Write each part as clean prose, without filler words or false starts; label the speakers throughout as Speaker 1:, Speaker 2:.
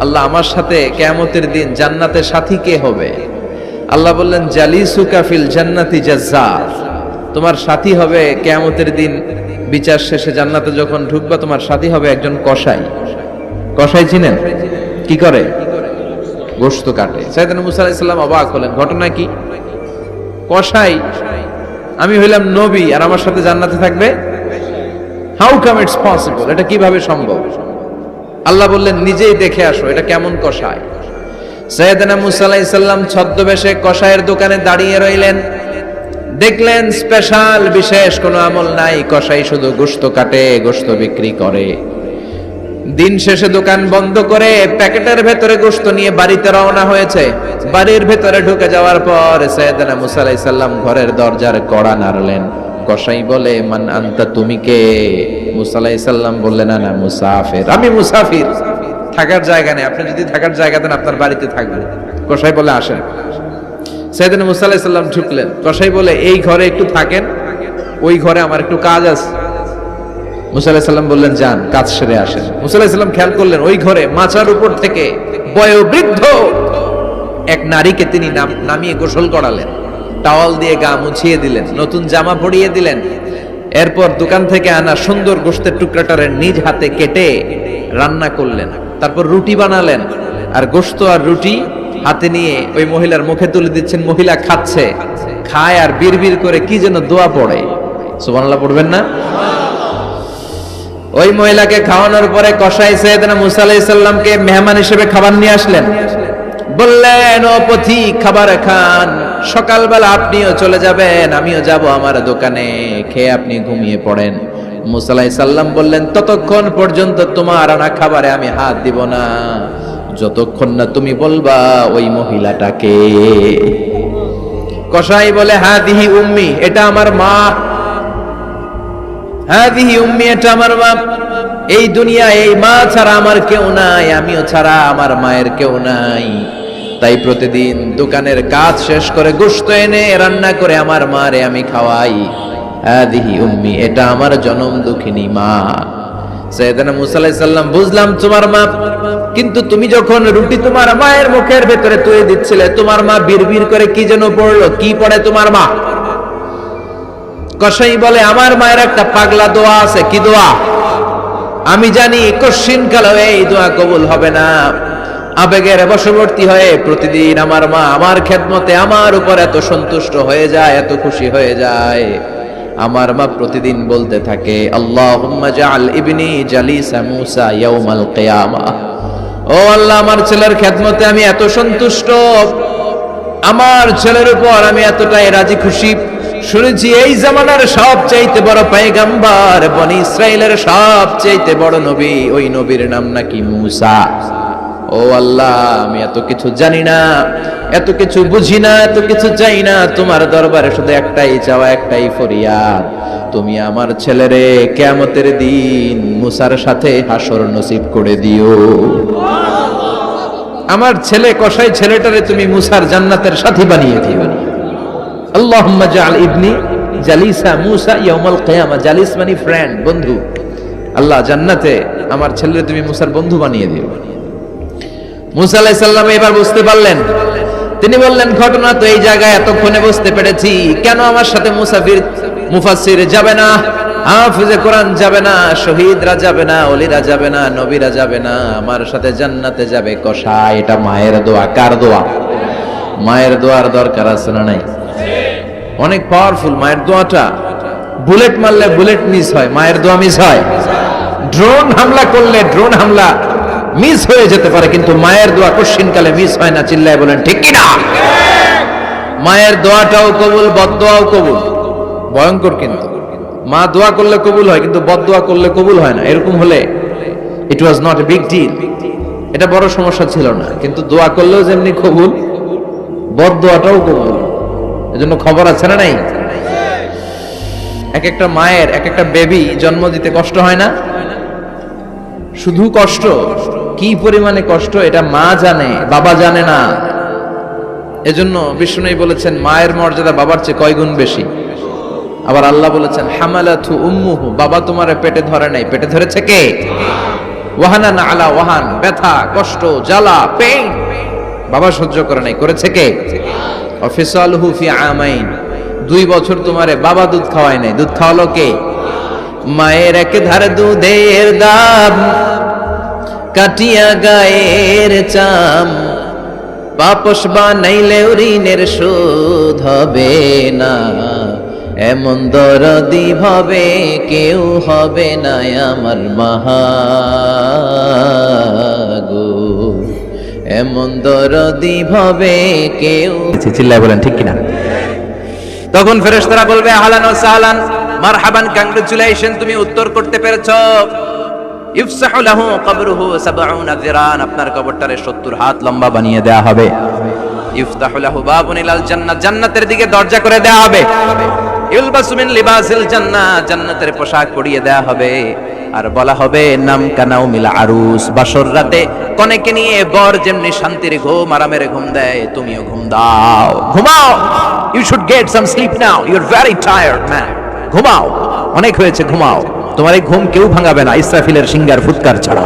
Speaker 1: আল্লাহ আমার সাথে কিয়ামতের দিন জান্নাতের সাথী কে হবে? আল্লাহ বললেন জালিসুকা ফিল জান্নাতি জাজ্জার, তোমার সাথী হবে কিয়ামতের দিন বিচার শেষে জান্নাতে যখন ঢুকবা তোমার সাথী হবে একজন কসাই। কসাই চিনেন? কি করে? গোশত কাটে। সাইয়েদনা মুসা আলাইহিস সালাম অবাক হলেন, ঘটনা কি? কসাই, আমি হইলাম নবী আর আমার সাথে জান্নাতে থাকবে? হাউ কাম ইটস পসিবল, এটা কিভাবে সম্ভব? আল্লাহ বললেন নিজেই দেখে আসো এটা কেমন কসাই। সাইয়েদনা মুসা আলাইহিস সালাম ছদ্মবেশে কসাইয়ের দোকানে দাঁড়িয়ে রইলেন। দেখলেন স্পেশাল বিশেষ কোনো আমল নাই, কসাই শুধু গোশত কাটে, গোশত বিক্রি করে। দিন শেষে দোকান বন্ধ করে প্যাকেটের ভেতরে গোশত নিয়ে বাড়িতে রওনা হয়েছে। বাড়ির ভেতরে ঢুকে যাওয়ার পর সাইয়েদনা মুসা আলাইহিস সালাম ঘরের দরজার কড়া নাড়লেন। কসাই বলে মান আনতা, তুমি কে? মুসা আলাইহিস সালাম বললেন আনা মুসাফির, আমি মুসাফির, থাকার জায়গা নেই, আপনি যদি থাকার জায়গা দেন আপনার বাড়িতে থাকবেন। কসাই বলে আসেন। সাইয়েদনা মুসা আলাইহিস সালাম ঢুকলেন। কসাই বলে এই ঘরে একটু থাকেন, ওই ঘরে আমার একটু কাজ আছে। মুসা আলাইহিস সালাম বললেন যান, কাজ সেরে আসেন। মুসা আলাইহিস সালাম খেয়াল করলেন ওই ঘরে মাচার উপর থেকে বয়োবৃদ্ধ এক নারীকে তিনি নামিয়ে গোসল করালেন, টাওয়াল দিয়ে গা মুছিয়ে দিলেন, নতুন জামা পরিয়ে দিলেন। এরপর দোকান থেকে আনা সুন্দর গোশতের টুকরাটারে নিজ হাতে কেটে রান্না করলেন। তারপর রুটি বানালেন আর গোশত আর রুটি হাতে নিয়ে ওই মহিলার মুখে তুলে দিচ্ছেন। মহিলা খাচ্ছে, খায় আর বিড়বিড় করে কি যেন দোয়া পড়ে। সুবহানাল্লাহ পড়বেন না? ওই মহিলাকে খাওয়ানোর পরে কসাই সাইয়েদনা মুসা আলাইহিস সালামকে মেহমান হিসেবে খাবার নিয়ে আসলেন। বললেন ও পথিক, খাবার খান, সকালবেলা আপনিও চলে যাবেন, আমিও যাব আমার দোকানে, খেয়ে আপনি ঘুমিয়ে পড়েন। মুসা আলাইহিস সালাম বললেন ততক্ষণ পর্যন্ত তোমার আনা খাবারে আমি হাত দিব না যতক্ষণ না তুমি বলবা ওই মহিলাটাকে। কসাই বলে হাদিহি উম্মি, এটা আমার মা। হাদিহি উম্মি, এটা আমার মা। এই দুনিয়া এই মা ছাড়া আমার কেউ নাই, আমিও ছাড়া আমার মায়ের কেউ নাই। তাই প্রতিদিন দোকানের কাজ শেষ করে গোশত এনে রান্না করে আমার মারে আমি খাওয়াই। হাদিহি উম্মি, এটা আমার জনম দুঃখিনী মা। সাইয়েদনা মুসা আলাইহিস সালাম বুঝলাম তোমার মা, কিন্তু তুমি যখন রুটি তোমার মায়ের মুখের ভেতরে তুলে দিচ্ছিলে তোমার মা বিড়বিড় করে কি যেন পড়লো, কি পড়ে তোমার মা? কসাই বলে আমার মায়ের একটা পাগলা দোয়া আছে। কি দোয়া? আমি জানি কশিন কালো এই দোয়া কবুল হবে না। আবেগের বশবর্তী হয়ে প্রতিদিন আমার মা আমার খেদমতে আমার উপর এত সন্তুষ্ট হয়ে যায়, এত খুশি হয়ে যায়। আমার মা প্রতিদিন বলতে থাকে আল্লাহুম্মা জাআল ইবনি জালিসা মুসা ইয়াউমাল কিয়ামাহ। ও আল্লাহ, আমার ছেলের খেদমতে আমি এত সন্তুষ্ট, আমার ছেলের উপর আমি এতটাই রাজি খুশি। শুনেছি এই জামানার সবচাইতে বড় পয়গম্বর, বনি ইসরাইলের সবচাইতে বড় নবী, ওই নবীর নাম নাকি মুসা। ও আল্লাহ, আমি এত কিছু জানি না, এত কিছু বুঝি না, এত কিছু চাই না, তোমার দরবারে শুধু একটাই চাওয়া, একটাই ফরিয়াদ, তুমি আমার ছেলেরে কিয়ামতের দিন মুসার সাথে হাসর নসিব করে দিও। আমার ছেলে কসাই ছেলেটারে তুমি মুসার জান্নাতের সাথী বানিয়ে দিও। আল্লাহুম্মা জাআল ইবনি জালিসা মুসা ইয়াউমাল কিয়ামা। জালিস মানে ফ্রেন্ড, বন্ধু। আল্লাহ, জান্নাতে আমার ছেলেরে তুমি মুসার বন্ধু বানিয়ে দিও। মুসা আলাইহিস সালাম এবার বুঝতে পারলেন। তিনি বললেন ঘটনা তো এই জায়গায় এতক্ষণে বুঝতে পেরেছি, কেন আমার সাথে মুফাসসির যাবে না, হাফেজে কোরআন যাবে না, শহীদরা যাবে না, ওলিরা যাবে না, নবীরা যাবে না, আমার সাথে জান্নাতে যাবে কসাই। এটা মায়ের দোয়া। কার দোয়া? মায়ের দোয়ার দরকার আছে না নাই? অনেক পাওয়ারফুল মায়ের দোয়াটা। বুলেট মারলে বুলেট মিস হয়, মায়ের দোয়া মিস হয়? ড্রোন হামলা করলে ড্রোন হামলা মিস হয়ে যেতে পারে, কিন্তু মায়ের দোয়া কোশ্চিনকালে মিস হয় না। চিল্লায় বলেন ঠিক কিনা? মায়ের দোয়াটাও কবুল, বদদোয়াও কবুল। ভয়ঙ্কর কিন্তু। মা দোয়া করলে কবুল হয়, কিন্তু বদদোয়া করলে কবুল হয় না। এরকম হলে it was not a big deal, এটা বড় সমস্যা ছিল না। কিন্তু দোয়া করলেও যেমনি কবুল, বদদোয়াটাও কবুল। এজন্য খবর আছে না নাই? এক একটা মায়ের এক একটা বেবি জন্ম দিতে কষ্ট হয় না? শুধু কষ্ট, কি পরিমাণে কষ্ট এটা মা জানে, বাবা জানে না। এজন্য বিষ্ণু বলেছেন মায়ের মর্যাদা বাবার চেয়ে কয় গুণ বেশি। আবার আল্লাহ বলেছেন হামালাতু উম্মুহু, বাবা তোমারে পেটে ধরে নাই, পেটে ধরেছে কে? ওয়াহানান আলা ওয়াহান, ব্যথা, কষ্ট, জ্বালা, পেইন বাবা সহ্য করে নাই, করেছে কে? অফিসালহু ফি আমাইন, 2 বছর তোমারে বাবা দুধ খাওয়ায় নাই, দুধ খাওয়ালো কে? মায়ের এক ধারে দুধের দাম, কাটিয়া গায়ের চাম, পাপস বানাইলে ঋণের শোধ হবে না, এমন দরদি ভাবে কেউ হবে না আমার মাহাগো, এমন দরদি ভাবে কেউ। চিল্লায় বলেন ঠিক কিনা? তখন ফেরেশতারা বলবে আহলান ওয়া সাহলান, মারহাবান, কংগ্রাচুলেশন, তুমি উত্তর করতে পেরেছো। ইফসাহু লাহু কবরুহু 70 যিরান, আপনার কবরটারে 70 হাত লম্বা বানিয়ে দেয়া হবে। ইফতাহু লাহু বাবুন ইলাল জান্নাত, জান্নাতের দিকে দরজা করে দেয়া হবে। ইলবাসু মিন লিবাসিল জান্নাহ, জান্নাতের পোশাক পরিয়ে দেয়া হবে। আর বলা হবে নাম কানাউ মিল আরুস, বাসর রাতে কনেকে নিয়ে বর যেমনি শান্তির ঘুম, আরামের ঘুম দেয়, তুমিও ঘুম দাও, ঘুমাও। You should get some sleep now, you are very tired man, ঘুমাও, অনেক হয়েছে, ঘুমাও। তোমার এই ঘুম কেউ ভাঙাবে না, ইসরাফিলের সিঙ্গার ফুৎকার ছাড়া।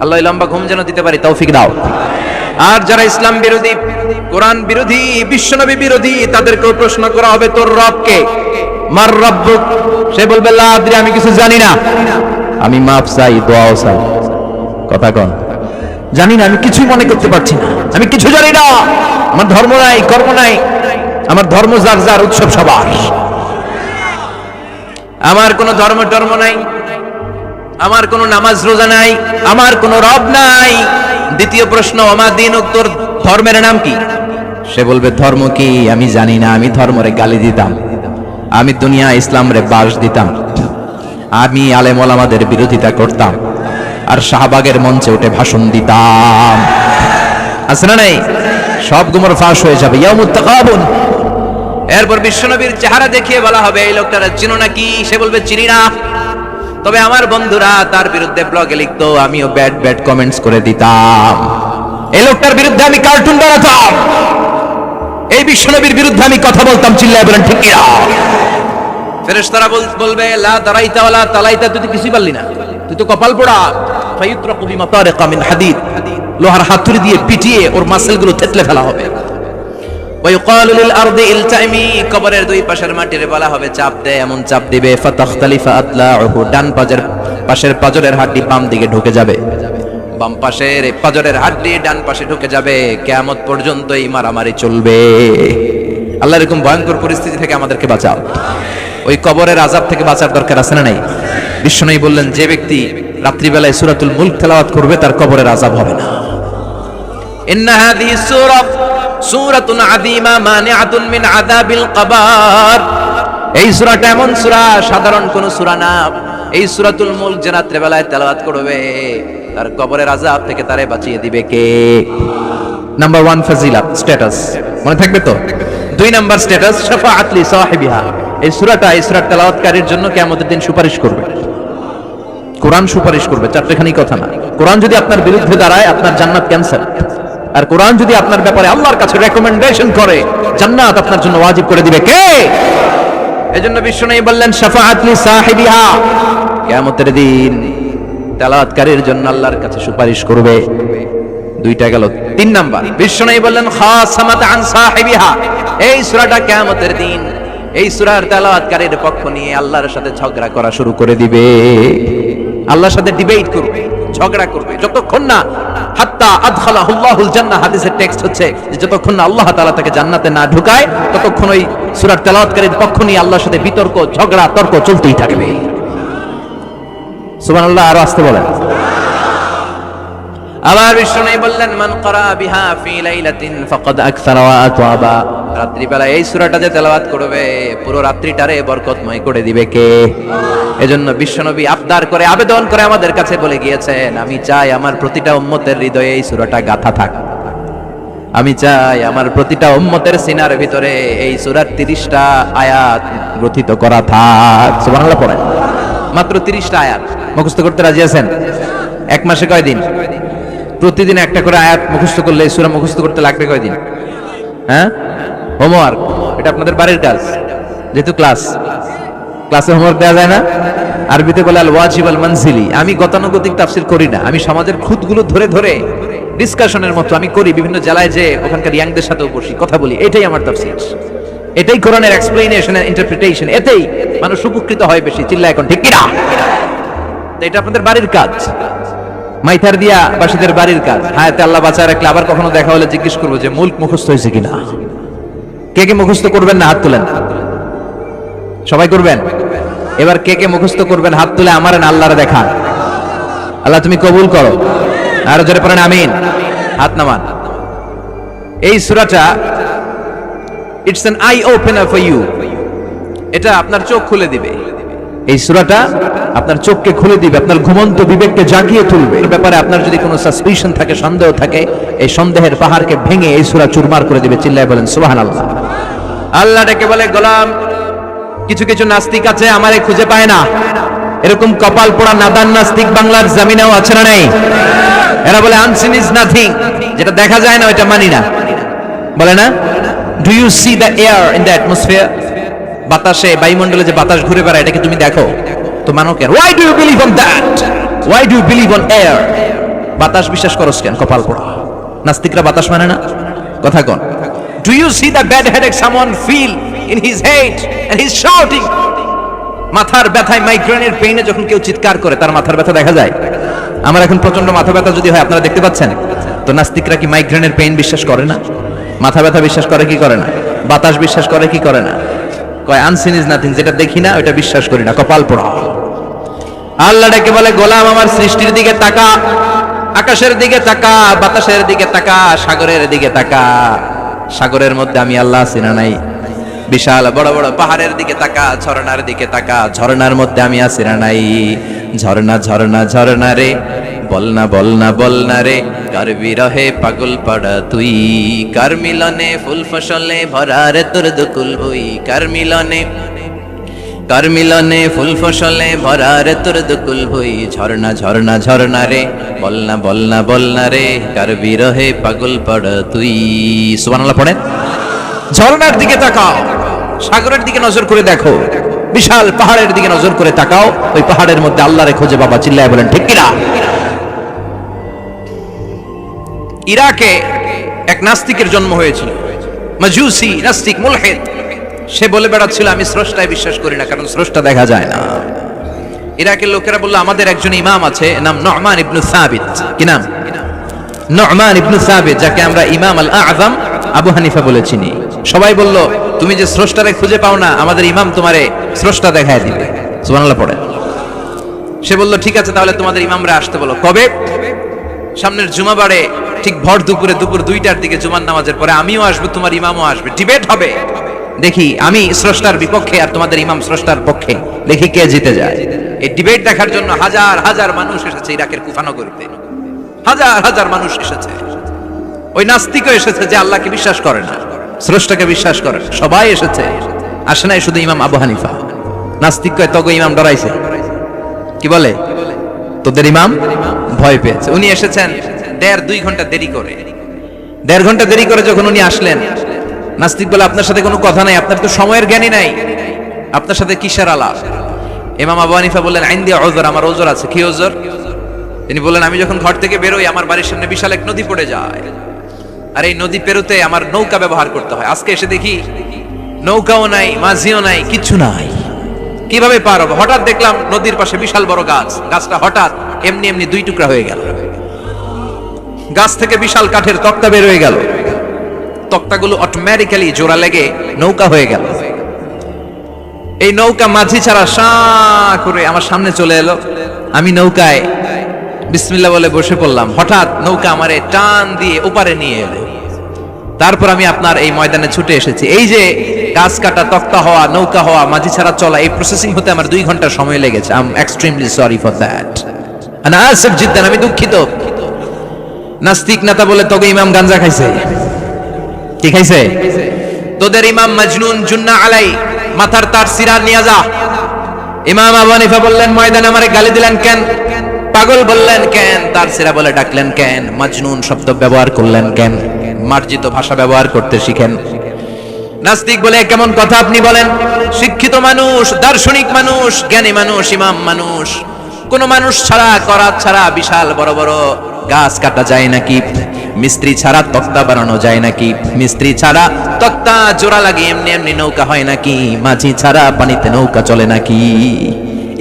Speaker 1: আল্লাহ লম্বা ঘুম যেন দিতে পারি, তৌফিক দাও। আর যারা ইসলাম বিরোধী, কোরআন বিরোধী, বিশ্বনবী বিরোধী, তাদেরকেও প্রশ্ন করা হবে তোর রব কে? মার রব্বুক, সে বলবে লা আদরি, আমি কিছু জানি না, আমি মাফ চাই, দোয়াও চাই। কথা কোন? জানি না, আমি কিছুই মনে করতে পারছি না, আমি কিছু জানি না, আমার ধর্ম নাই, কর্ম নাই, আমার ধর্ম যার যার, উৎসব সবার, আমার কোনো ধর্ম টর্ম নাই, আমার কোনো নামাজ রোজা নাই, আমার কোনো রব নাই। দ্বিতীয় প্রশ্ন, ওমা দীনুক, তোর ধর্মের নাম কি? সে বলবে ধর্ম কি আমি জানি না, আমি ধর্মরে গালি দিতাম, আমি দুনিয়া ইসলাম রে বাস দিতাম, আমি আলেম ওলামাদের বিরোধিতা করতাম, আর শাহবাগের মঞ্চে উঠে ভাষণ দিতাম। আছে না নাই? সব গুমর ফাঁস হয়ে যাবে, ইয়াউমুত তাকাবুন। এরপর বিশ্বনবীর চেহারা দেখিয়ে বলা হবে এই লোকটার চিনো নাকি? সে বলবে চিনি না, তবে আমার বন্ধুরা তার বিরুদ্ধে ব্লগে লিখতো, আমিও ব্যাড ব্যাড কমেন্টস করে দিতাম, এই লোকটার বিরুদ্ধে আমি কার্টুন বানাতাম, এই বিশ্বনবীর বিরুদ্ধে আমি কথা বলতাম। চিল্লায় বলেন ঠিক কিনা? ফেরেশতারা বলবে লা দারাইতা ওয়ালা তালাইতা, তুই তো কিছুই পারলি না, তুই তো কপাল পোড়া। ফায়ুতরাকু বিমাতারিকা মিন হাদিদ, লোহার হাতুড়ি দিয়ে পিটিয়ে ওর মাসেলগুলো থেতলে ফেলা হবে। ওয়ায়ুকালু লিল আরদি ইলতাইমি, কবরের দুই পাশের মাটিরে বলা হবে চাপ দে, এমন চাপ দিবে ফাতাখতালিফা আতলাউহু, ডান পাশের পাজরের হাড্ডি বাম দিকে ঢুকে যাবে, বাম পাশের পাজরের হাড্ডি ডান পাশে ঢুকে যাবে, কিয়ামত পর্যন্ত এই মারামারি চলবে। আল্লাহ এরকম ভয়ঙ্কর পরিস্থিতি থেকে আমাদেরকে বাঁচাও। ওই কবরের আযাব থেকে বাঁচার দরকার আছে না নাই? বিশ্বনবী বললেন যে ব্যক্তি রাত্রিবেলায় সূরাতুল মুলক তেলাওয়াত করবে তার কবরের আযাব হবে না। ইন্না হাযিহি সূরাতুন আযীমা মানিআতুন মিন আযাবিল কবর, এই সূরাটা এমন সূরা, সাধারণ কোন সূরা না। এই সূরাতুল মুলক যে রাত্রিবেলায় তেলাওয়াত করবে তার কবরের আযাব থেকে তারে বাঁচিয়ে দিবে কে? নাম্বার 1 ফাজিলাত, স্ট্যাটাস, মনে থাকবে তো? 2 নাম্বার স্ট্যাটাস শাফাআত লি সাহিবিহা, এই সূরাটা এই সূরার তেলাওয়াতকারীর জন্য কিয়ামতের দিন সুপারিশ করবে, কোরআন সুপারিশ করবে। চারটেখানি কথা না, কোরআন যদি আপনার বিরুদ্ধে দাঁড়ায় আপনার জান্নাত ক্যান্সেল, আর কোরআন যদি আপনার ব্যাপারে আল্লাহর কাছে রেকমেন্ডেশন করে জান্নাত আপনার জন্য ওয়াজিব করে দিবে কে? এজন্য বিশ্বনবী বললেন শাফাআত লি সাহিবিহা, কিয়ামতের দিন তেলাওয়াতকারীর জন্য আল্লাহর কাছে সুপারিশ করবে। 2টা গেল। 3 নাম্বার বিশ্বনবী বললেন খাসামাত আন সাহিবিহা, এই সূরাটা কিয়ামতের দিন এই সূরার তেলাওয়াতকারীর পক্ষ নিয়ে আল্লাহর সাথে ঝগড়া করা শুরু করে দিবে, আল্লাহর সাথে ডিবেট করবে, ঝগড়া করবে, যতক্ষণ না হাত্তা আদখালাহুল্লাহুল জান্নাহ। হাদিসের টেক্সট হচ্ছে যে যতক্ষণ না আল্লাহ তাআলা তাকে জান্নাতে না ঢুকায় ততক্ষণ ওই সূরার তেলাওয়াতকারীর পক্ষ নিয়ে আল্লাহর সাথে বিতর্ক, ঝগড়া, তর্ক চলতেই থাকবে। সুবহানাল্লাহ, আরো আসতে বলেন। আবার বিশ্বনবী বললেন মান ক্বারা বিহা ফি লাইলাতিন ফাকাদ আকসারা ওয়া আতওয়াবা, রাত্রিবেলা এই সূরাটা যে তেলাওয়াত করবে পুরো রাত্রিটারে বরকতময় করে দিবে কে? এজন্য বিশ্বনবী আবদার করে, আবেদন করে আমাদের কাছে বলে গিয়েছেন, আমি চাই আমার প্রতিটা উম্মতের হৃদয়ে এই সূরাটা গাঁথা থাক, আমি চাই আমার প্রতিটা উম্মতের সিনার ভিতরে এই সূরার 30টা আয়াত গ্রথিত করা থাক। সুবহানাল্লাহ পড়েন। মাত্র 30টা আয়াত মুখস্থ করতে রাজি আছেন? এক মাসে কয় দিন? প্রতিদিন একটা করে আয়াত মুখস্থ করলে সূরা মুখস্থ করতে লাগবে কয় দিন? হ্যাঁ, হোমওয়ার্ক, এটা আপনাদের বাড়ির কাজ, যেহেতু ক্লাসে হোমওয়ার্ক দেওয়া যায় না।
Speaker 2: আরবিতে বলে আল ওয়াজিব আল মানজিলি। আমি গতানুগতিক তাফসীর করি না, আমি সমাজের খুঁতগুলো ধরে ধরে ডিসকাশনের মতো আমি করি, বিভিন্ন জেলায় যে ওখানকার ইয়াংদের সাথেও বসি, কথা বলি, এটাই আমার তাফসীর, এটাই কোরআনের এক্সপ্লেনেশন এন্ড ইন্টারপ্রিটেশন, এতেই মানুষ উপকৃত হয় বেশি। চিল্লা এখন ঠিক কিনা? এটা আপনাদের বাড়ির কাজ, মাইথার দিয়া বাসীদের বাড়ির কাজ। হায়াতে আল্লাহ বাঁচায় রাখলে আবার কখনো দেখা হলে জিজ্ঞেস করবো যে মুল্ক মুখস্থ হয়েছে কিনা। কে কে মুখস্থ করবেন না হাত তুলেন, সবাই করবেন। এবার কে কে মুখস্থ করবেন হাত তুলে আমার আল্লাহরে দেখান। আল্লাহ তুমি কবুল করো, আরো জোরে পড়েন আমিন, হাত নামান। এই সূরাটা it's an eye opener for you, এটা আপনার চোখ খুলে দিবে। এই সূরাটা আপনার চোখকে খুলে দিবে, আপনার ঘুমন্ত বিবেককে জাগিয়ে তুলবে। এর ব্যাপারে আপনার যদি কোনো সাসপিশন থাকে, সন্দেহ থাকে, এই সন্দেহের পাহাড়কে ভেঙে এই সূরা চুরমার করে দিবে। চিল্লায় বলেন সুবহানাল্লাহ। আল্লাহ ডেকে বলে, গোলাম কিছু কিছু নাস্তিক আছে আমারে খুঁজে পায় না, এরকম কপাল পোড়া নাদান নাস্তিক বাংলার জমিনেও আছে না নেই? এরা বলে আনসিন ইজ নাথিং, যেটা দেখা যায় না ওইটা মানি না, বলে না? Do you see the air in the atmosphere? বাতাসে, বায়ুমণ্ডলে যে বাতাস ঘুরে বেড়ায়, এটাকে তুমি দেখো তো মানো কেন? Why do you believe on that? Why do you believe on air? বাতাস বিশ্বাস করছ কেন? কপাল পোড়া নাস্তিকরা বাতাস মানে না, কথা কোন? Do you see the bad headache someone feel in his head and he is shouting? মাথার ব্যথায়, মাইগ্রেনের পেইনে যখন কেউ চিৎকার করে, তার মাথার ব্যথা দেখা যায়। আমার এখন প্রচন্ড মাথা ব্যথা যদি হয়, আপনারা দেখতে পাচ্ছেন তো, নাস্তিকরা কি মাইগ্রেনের পেইন বিশ্বাস করে না? মাথা ব্যথা বিশ্বাস করে কি করে না? বাতাস বিশ্বাস করে কি করে না? কয় আনসিন ইজ নাথিং, যেটা দেখি না ওটা বিশ্বাস করি না, কপাল পোড়া। আল্লাহ ডেকে বলে, গোলাম আমার সৃষ্টির দিকে তাকা, আকাশের দিকে তাকা, বাতাসের দিকে তাকা, সাগরের দিকে তাকা। সাগরের মধ্যে আমি আল্লাহ আছি না নাই? বিশাল বড় বড় পাহাড়ের দিকে তাকা, ঝর্ণার দিকে তাকা, ঝর্ণার মধ্যে আমি আছি না নাই? ঝর্ণা ঝর্ণা ঝর্ণা রে, বলনা বলনা বলনা রে, কার বিরহে পাগল পাড়া তুই, কার মিলনে ফুল ফসলে ভরা রে তোর দুকুল বই, কার মিলনে, কার মিলনে ফুল ফসলে ভরা রে তোর দুকুল বই। ঝর্ণা ঝর্ণা ঝর্ণা রে, বলনা বলনা বলনা রে, কার বিরহে পাগল পাড়া তুই। সুবহানাল্লাহ পড়েন। ঝর্ণার দিকে তাকাও, সাগরের দিকে নজর করে দেখো, বিশাল পাহাড়ের দিকে নজর করে তাকাও, ওই পাহাড়ের মধ্যে আল্লাহরে খোঁজে বাবা। চিল্লায় বলেন ঠিক কিনা? ইরাকে এক নাস্তিকের জন্ম হয়েছিল, মাজুসি নাস্তিক, মুলহিদ। সে বলে বেড়াচ্ছিল আমি স্রষ্টায় বিশ্বাস করি না, কারণ স্রষ্টা দেখা যায় না। ইরাকের লোকেরা বলল আমাদের একজন ইমাম আছে, নাম নু'মান ইবনে সাবিত। কি নাম? নু'মান ইবনে সাবিত, যাকে আমরা ইমাম আল আযম আবু হানিফা বলে চিনি। সবাই বলল তুমি যে স্রষ্টারে খুঁজে পাও না, আমাদের ইমাম তোমারে স্রষ্টা দেখায় দিবে। সুবহানাল্লাহ পড়ে। সে বলল ঠিক আছে, তাহলে তোমাদের ইমামরা আসতে বলো। কবে? সামনের জুমাবারে ঠিক ভর দুপুরে, দুপুর 2টার দিকে জুমার নামাজের পরে আমিও আসবো, তোমার ইমামও আসবে, ডিবেট হবে। দেখি আমি স্রষ্টার বিপক্ষে আর তোমাদের ইমাম স্রষ্টার পক্ষে, দেখি কে জিতে যায়। এই ডিবেট দেখার জন্য হাজার হাজার মানুষ এসেছে ইরাকের কুফা নগরীতে, হাজার হাজার মানুষ এসেছে। ওই নাস্তিকও এসেছে যে আল্লাহকে বিশ্বাস করে না, স্রষ্টাকে বিশ্বাস করে, সবাই এসেছে। আসে নাই শুধু ইমাম আবু হানিফা। নাস্তিক কয় তগো ইমাম ডরাইছে, কি বলে? তোদের ইমাম ভয় পেয়েছে। উনি এসেছেন 1.5-2 ঘন্টা দেরি করে। 1.5 ঘন্টা দেরি করে যখন উনি আসলেন, নাস্তিক বলে আপনার সাথে কোনো কথা নাই, আপনার তো সময়ের জ্ঞানই নাই, আপনার সাথে কিসের আলাপ? ইমাম আবু হানিফা বললেন আইন্দি ওযর, আমার ওযর আছে। কি ওযর? তিনি বললেন আমি যখন ঘর থেকে বেরোই, আমার বাড়ির সামনে বিশাল এক নদী পড়ে যায়, আর এই নদী পেরোতে আমার নৌকা ব্যবহার করতে হয়। আজকে এসে দেখি নৌকাও নাই, মাঝিও নাই, কিচ্ছু নাই, কিভাবে পার হবো? হঠাৎ দেখলাম নদীর পাশে বিশাল বড় গাছ, গাছটা হঠাৎ এমনি এমনি 2 টুকরা হয়ে গেল। গাছ থেকে বিশাল কাঠের তক্তা বের হয়ে গেল, তক্তাগুলো অটোমেটিক্যালি জোড়া লেগে নৌকা হয়ে গেল। এই নৌকা মাঝি ছাড়া সাঁ করে আমার সামনে চলে এলো। আমি নৌকায় বিসমিল্লাহ বলে বসে পড়লাম। হঠাৎ নৌকা আমারে টান দিয়ে ওপারে নিয়ে এলো। তারপর আমি আপনার এই ময়দানে ছুটে এসেছি। এই যে গাছ কাটা, তক্তা হওয়া, নৌকা হওয়া, মাঝি ছাড়া চলা, এই প্রসেসিং হতে আমার 2 ঘন্টা সময় লেগেছে। I am extremely sorry for that, আনা আসিফ জিদ্দান, আমি দুঃখিত। নাস্তিক নেতা বলে তোকে ইমাম গাঞ্জা খাইছে। কি খাইছে? তোদের ইমাম মাজনুন, জুন্না আলাই, মাথার তার সিরা নিয়ে যা। ইমাম আবু হানিফা বললেন ময়দানে আমারে গালি দিলেন কেন? পাগল বললেন কেন? তার সিরা বলে ডাকলেন কেন? মাজনুন শব্দ ব্যবহার করলেন কেন? মার্জিত ভাষা ব্যবহার করতে শিখেন। নাস্তিক বলে কেমন কথা আপনি বলেন? শিক্ষিত মানুষ, দার্শনিক মানুষ, জ্ঞানী মানুষ, ইমাম মানুষ, কোন মানুষ ছাড়া, করাত ছাড়া বিশাল বড় বড় গাছ কাটা যায় নাকি? মিস্ত্রি ছাড়া তক্তা বানানো যায় নাকি? মিস্ত্রি ছাড়া তক্তা জোড়া লাগিয়ে এমনি এমনি নৌকা হয় নাকি? মাঝি ছাড়া পানিতে নৌকা চলে নাকি?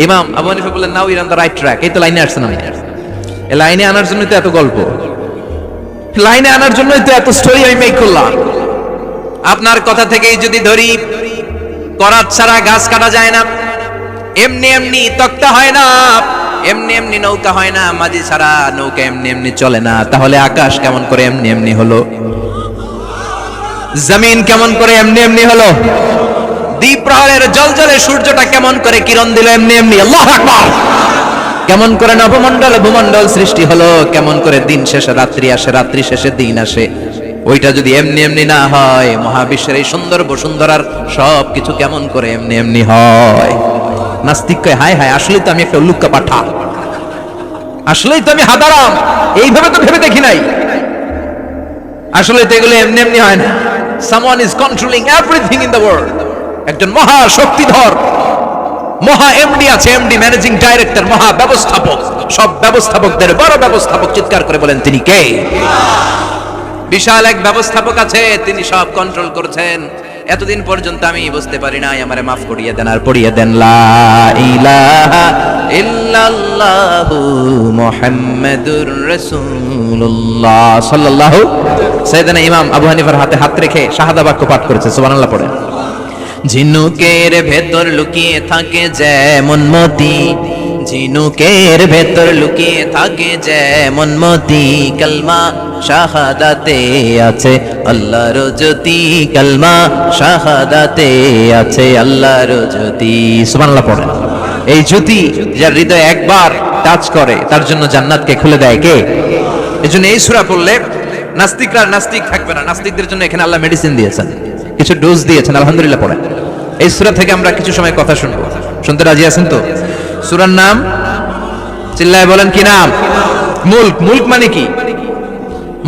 Speaker 2: ইমাম আবু হানিফা বললেন, now your on the right track. এই তো লাইনে আসছেন আপনি। এই লাইনে আনার জন্যই তো এত গল্প, লাইনে আনার জন্যই তো এত স্টোরি আমি মেক করলাম। আপনার কথা থেকেই যদি ধরি, করাত ছাড়া গাছ কাটা যায় না, এমনি এমনি তক্তা হয় না, এমনি এমনি নৌকা হয় না, মাঝি ছাড়া নৌকা এমনি এমনি চলে না, তাহলে আকাশ কেমন করে এমনি এমনি হলো? জমিন কেমন করে এমনি এমনি হলো? দ্বীপ প্রহরের জলজলে সূর্যটা কেমন করে কিরণ দিল এমনি এমনি? আল্লাহু আকবার! কেমন করে নবমণ্ডল ভূমণ্ডল সৃষ্টি হলো? কেমন করে দিন শেষে রাত্রি আসে, রাত্রি শেষে দিন আসে? ওইটা যদি এমনি এমনি না হয়, মহাবিশ্বের এই সুন্দর বসুন্ধরার সব কিছু কেমন করে এমনি এমনি হয়? নাস্তিক কয়, হায় হায়, আসলেই তো আমি একটা উল্লুক্কা পাঠা, আসলেই তো আমি হাদারাম, এইভাবে তো ভেবে দেখি নাই। আসলে তো এগুলো এমনি এমনি হয় না। Someone is controlling everything in the world. একজন মহা শক্তিধর, মহা এমডি আছে, এমডি ম্যানেজিং ডাইরেক্টর, মহা ব্যবস্থাপক, সব ব্যবস্থাপকদের বড় ব্যবস্থাপক। চিৎকার করে বলেন, তিনি কে? বিশাল এক ব্যবস্থাপক আছে, তিনি সব কন্ট্রোল করছেন। এতদিন পর্যন্ত আমি বুঝতে পারি নাই, আমারে মাফ করিয়ে দেন আর পড়িয়ে দেন লা ইলাহা ইল্লাল্লাহু মুহাম্মাদুর রাসূলুল্লাহ সাল্লাল্লাহু। সাইয়েদনা ইমাম আবু হানিফার হাতে হাত রেখে শাহাদা বাক্য পাঠ করেছে, সুবহানাল্লাহ পড়েন। ঝিনুকের ভেতর লুকিয়ে থাকে যেমন মতি, ঝিনুকের ভেতর লুকিয়ে থাকে যেমন মতি, কালমা শাহাদাতে আছে আল্লাহর জ্যোতি, কালমা শাহাদাতে আছে আল্লাহর জ্যোতি। সুবহানাল্লাহ পড়েন। এই জ্যোতি যার হৃদয়ে একবার টাচ করে, তার জন্য জান্নাতকে খুলে দেয় কে? এজন্য এই সূরা পড়লে নাস্তিকরা নাস্তিক থাকবে না। নাস্তিকদের জন্য এখানে আল্লাহ মেডিসিন দিয়েছেন, কিছু ডোজ দিয়েছেন। আলহামদুলিল্লাহ পড়েন। এই সূরা থেকে আমরা কিছু সময় কথা শুনবো। শুনতে রাজি আছেন তো? সূরার নাম চিল্লায় বলেন, কি নাম? মুলক। মুলক মানে কি?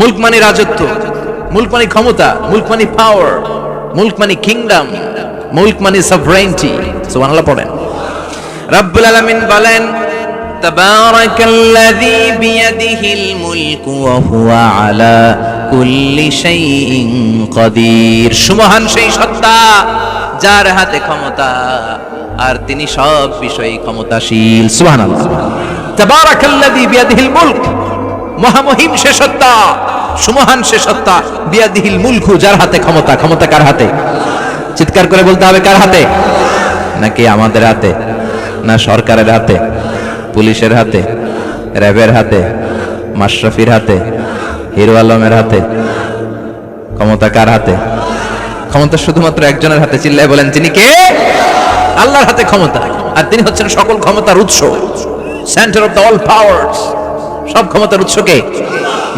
Speaker 2: মুলক মানে রাজত্ব, মুলক মানে ক্ষমতা, মুলক মানে পাওয়ার, মুলক মানে কিংডম, মুলক মানে সভরেইনটি। সুবহানাল্লাহ পড়েন। রব্বুল আলামিন বলেন, তাবারাকাল্লাযী বিয়াদিহিল মুলকু ওয়া হুয়া আলা কুল্লি শাইইন কাদির। সুমহান সেই সত্তা যার হাতে ক্ষমতা, আর তিনি সব বিষয়ে ক্ষমতাশীল। সুবহানাল্লাহ। তাবারাকাল্লাযী বিয়াদিহিল মুলক, মহামহিম সে সত্তা, সুমহান সে সত্তা, বিয়াদিহিল মুলকু, যার হাতে ক্ষমতা। ক্ষমতা কার হাতে? চিৎকার করে বলতে হবে, কার হাতে? নাকি আমাদের হাতে? না সরকারের হাতে, পুলিশের হাতে, র্যাবের হাতে, মাশরাফির হাতে, হিরো আলমের হাতে? ক্ষমতা কার হাতে? ক্ষমতা শুধুমাত্র একজনের হাতে। চিল্লায় বলেন, তিনি কে? আল্লাহর হাতে ক্ষমতা, আর তিনি হচ্ছেন সকল ক্ষমতার উৎস, centre of the all powers. সব ক্ষমতার উৎস কে?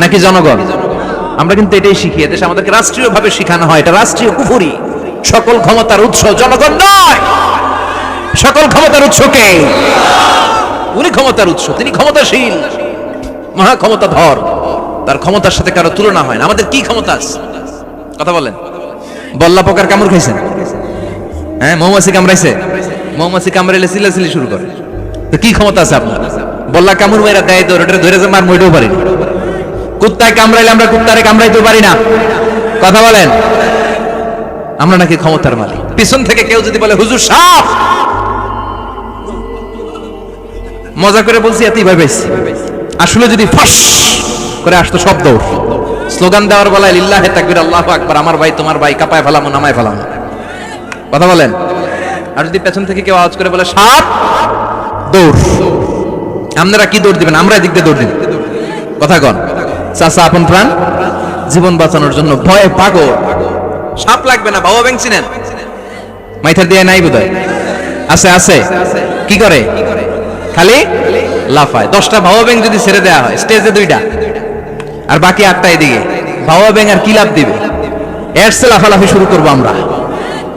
Speaker 2: নাকি জনগণ? আমরা কিন্তু এটাই শিখি, এদেশে আমাদেরকে রাষ্ট্রীয়ভাবে শেখানো হয়, এটা রাষ্ট্রীয় কুফরি। সকল ক্ষমতার উৎস জনগণ নয়, সকল ক্ষমতার উৎস কে? উনি ক্ষমতার উৎস, তিনি ক্ষমতাশীল, মহা ক্ষমতাধর, তার ক্ষমতার সাথে কারো তুলনা হয় না। আমাদের কি ক্ষমতা আছে? কথা বলেন। বল্লা পোকার কামড় খাইছেন? হ্যাঁ, মৌমাছি কামড়াইছে? মৌমাছি কামড়াইলে চিল্লাচিল্লি শুরু করে, তো কি ক্ষমতা আছে আপনার? বল্লা কামড় মেয়েরা দেয়, তো ওটা ধরে যে মার মইতেও পারি না। কুত্তায় কামড়াইলে আমরা কুত্তারে কামড়াইতেও পারি না। কথা বলেন। আমরা নাকি ক্ষমতার মালিক? পিছন থেকে কেউ যদি বলে, হুজুর সাপ, মজা করে বলছি, এতই ভাবে আসলে যদি ফাঁস করে আসতো শব্দ, স্লোগান দেওয়ার বেলায় লিল্লাহে তাকবীর, আল্লাহু আকবার, আমার ভাই তোমার ভাই, কাপায় ফেলামো নামায় ফেলামো। কথা বলেন। আর যদি পেছন থেকে কেউ আওয়াজ করে বলে সাপ, দৌড়। আপনারা কি দৌড় দিবেন? আমরা এদিক দিয়ে দৌড় দিব। কথা কন। চাচা আপন প্রাণ জীবন বাঁচানোর জন্য ভয়ে পাগল। সাপ লাগবে না, বাবা ব্যাংক চিনেন? মাইথার দিয়ে নাই বোধহয়। আছে আছে। কি করে? খালি লাফায়। 10টা ভাবা ব্যাংক যদি ছেড়ে দেওয়া হয়, স্টেজে 2টা আর বাকি 8টা এদিকে, ভাবা ব্যাংক আর কি লাভ দিবে? এর চেয়ে লাফালাফি শুরু করবো আমরা।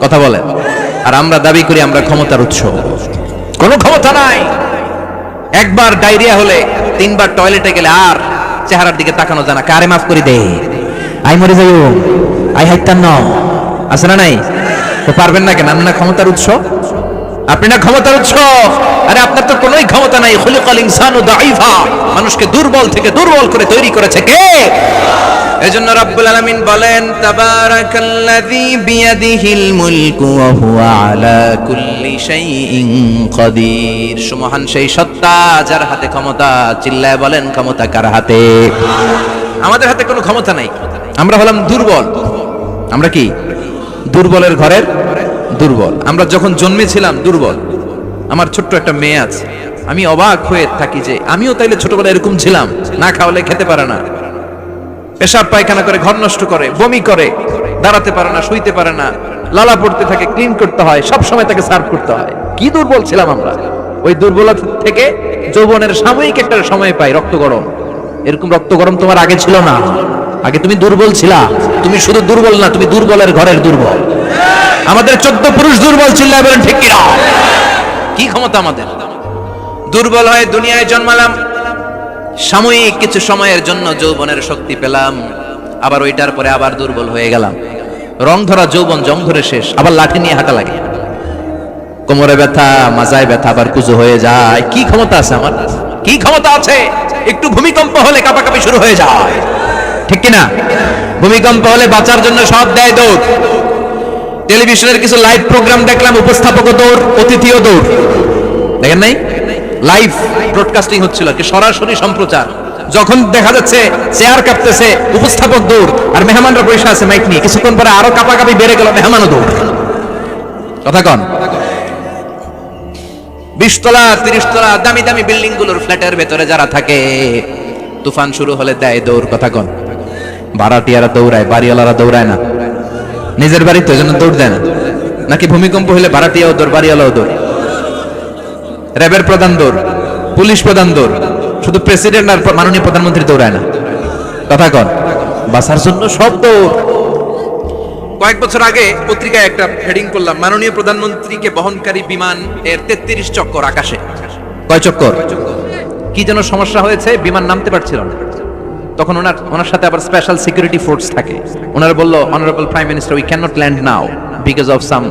Speaker 2: কথা বলেন। আর আমরা দাবি করি আমরা ক্ষমতার উৎস। কোনো ক্ষমতা নাই। একবার ডায়রিয়া হলে 3বার টয়লেটে গেলে আর চেহারার দিকে তাকানো যায় না। কারে মাফ করে দে, আই মরে যাইও, আই হাইতাম ন, আছে না নাই? তো পারবেন না কেন? আপনি না ক্ষমতার উৎস, আপনি না ক্ষমতার উৎস। আরে আপনার তো কোনোই ক্ষমতা নাই। খুলিকাল ইনসানু দাঈফা, মানুষকে দুর্বল থেকে দুর্বল করে তৈরি করেছে কে? এজন্য রব্বুল আলামিন বলেন, তাবারাকাল্লাযী বিয়াদিহিল মুলকু ওয়া হুয়া আলা কুল্লি শাইইন কাদির। সুমহান সেই সত্তা যার হাতে ক্ষমতা। চিল্লায় বলেন, ক্ষমতা কার হাতে? আমাদের হাতে কোনো ক্ষমতা নাই। আমরা হলাম দুর্বল। আমরা কি? দুর্বলের ঘরের দুর্বল। আমরা যখন জন্মেছিলাম দুর্বল। আমার ছোট্ট একটা মেয়ে আছে, আমি অবাক হয়ে থাকি যে আমিও তাইলে ছোটবেলায় এরকম ছিলাম। না খাওয়ালে খেতে পারে না, পেশাব পায়খানা করে, ঘর নষ্ট করে, বমি করে, দাঁড়াতে পারে না, শুইতে পারে না, লালা পড়তে থাকে, ক্লিন করতে হয়, সব সময় তাকে সার্ভ করতে হয়। কি দুর্বল ছিলাম আমরা। ওই দুর্বলতা থেকে যৌবনের সাময়িক একটা সময় পাই রক্ত গরম। এরকম রক্ত গরম তোমার আগে ছিল না। আগে তুমি দুর্বল ছিলা। তুমি শুধু দুর্বল না, তুমি দুর্বলের ঘরের দুর্বল। আমাদের 14 পুরুষ দুর্বল, চিল্লায় বলেন ঠিক কিনা? কি ক্ষমতা আমাদের? দুর্বল হয়ে দুনিয়ায় জন্মালাম, সাময়িক কিছু সময়ের জন্য যৌবনের শক্তি পেলাম, আবার ওইটার পরে আবার দুর্বল হয়ে গেলাম। রং ধরা যৌবন জং ধরে শেষ, আবার লাঠি নিয়ে হাঁটা লাগে। কোমরে ব্যথা, মাজায় ব্যথা, আবার কুজো হয়ে যায়। কি ক্ষমতা আছে আমার? কি ক্ষমতা আছে? একটু ভূমিকম্প হলে কাঁপাকাঁপি শুরু হয়ে যায়, ঠিক কিনা? ভূমিকম্প হলে বাঁচার জন্য সব দেয় দৌড়। টেলিভিশনের কিছু লাইভ প্রোগ্রাম দেখলাম, উপস্থাপকও দৌড়, অতিথিও দৌড়। দেখেন নাই? লাইভ ব্রডকাস্টিং হচ্ছিল, কি সরাসরি সম্প্রচার। যখন দেখা যাচ্ছে চেয়ার কাঁপতেছে, উপস্থাপক দৌড়, আর মেহমানরা বসে আছে মাইক নিয়ে। কিছুক্ষণ পরে আরো কাঁপাকাঁপি বেড়ে গেল, মেহমানও দৌড়। কথা কন। 20 তলা 30 তলা দামি দামি বিল্ডিং গুলোর ফ্ল্যাটের ভেতরে যারা থাকে, তুফান শুরু হলে দেয় দৌড়। কথা কন। ভাড়াটিয়ারা দৌড়ায়, বাড়িওয়ালারা দৌড়ায় না। নিজের বাড়িতে ওই জন্য দৌড় দেয় না। নাকি ভূমিকম্প হলে ভাড়াটিয়াও দৌড়, বাড়িওয়ালাও দৌড়। র্যাবের প্রধান দৌড়, পুলিশ প্রধান দৌড়, শুধু প্রেসিডেন্ট আর মাননীয় প্রধানমন্ত্রী দৌড়ায় না। কথা কন। বাঁচার জন্য সব দৌড়। কয়েক বছর আগে পত্রিকায় একটা হেডিং করলাম, মাননীয় প্রধানমন্ত্রীকে বহনকারী বিমান এর 33 চক্কর আকাশে। কয় চক্কর? কি যেন সমস্যা হয়েছে, বিমান নামতে পারছিল না। তখন ওনার সাথে আবার স্পেশাল সিকিউরিটি ফোর্স থাকে। ওনারা বলল, honourable prime minister, we can not land now because of some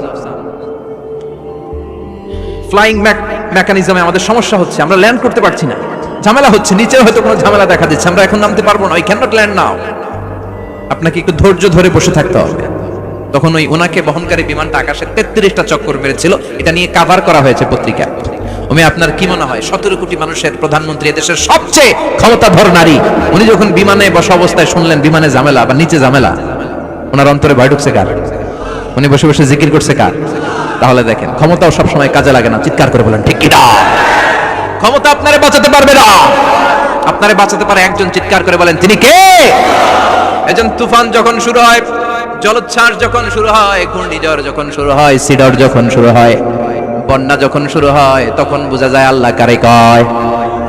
Speaker 2: flying মেকানিজমে আমাদের সমস্যা হচ্ছে, আমরা ল্যান্ড করতে পারছি না, ঝামেলা হচ্ছে, নিচে হয়তো কোনো ঝামেলা দেখা দিচ্ছে, আমরা এখন নামতে পারবো না, উই ক্যান নট ল্যান্ড নাও। আপনাকে একটু ধৈর্য ধরে বসে থাকতে হবে। তখন ওই ওনাকে বহনকারী বিমানটা আকাশে 33টা চক্কর মেরেছিল। এটা নিয়ে কভার করা হয়েছে পত্রিকায়। আপনার কি মনে হয় 17 কোটি মানুষের প্রধানমন্ত্রী, দেশের সবচেয়ে ক্ষমতাধর নারী, উনি যখন বিমানে বসা অবস্থায় শুনলেন বিমানে ঝামেলা বা নিচে ঝামেলা, ওনার অন্তরে ভয় ঢুকছে কার? উনি বসে বসে জিকির করছে কার? তাহলে দেখেন, ক্ষমতাও সবসময় কাজে লাগে না। চিৎকার করে বলেন ঠিক কিনা? ক্ষমতা আপনারে বাঁচাতে পারবে না। আপনারে বাঁচাতে পারে একজন। চিৎকার করে বলেন তিনি কে? একজন। তুফান যখন শুরু হয়, জলোচ্ছ্বাস যখন শুরু হয়, ঘূর্ণিঝড় যখন শুরু হয়, সিডর যখন শুরু হয়, বন্যা যখন শুরু হয়, তখন বোঝা যায় আল্লাহ কারে কয়।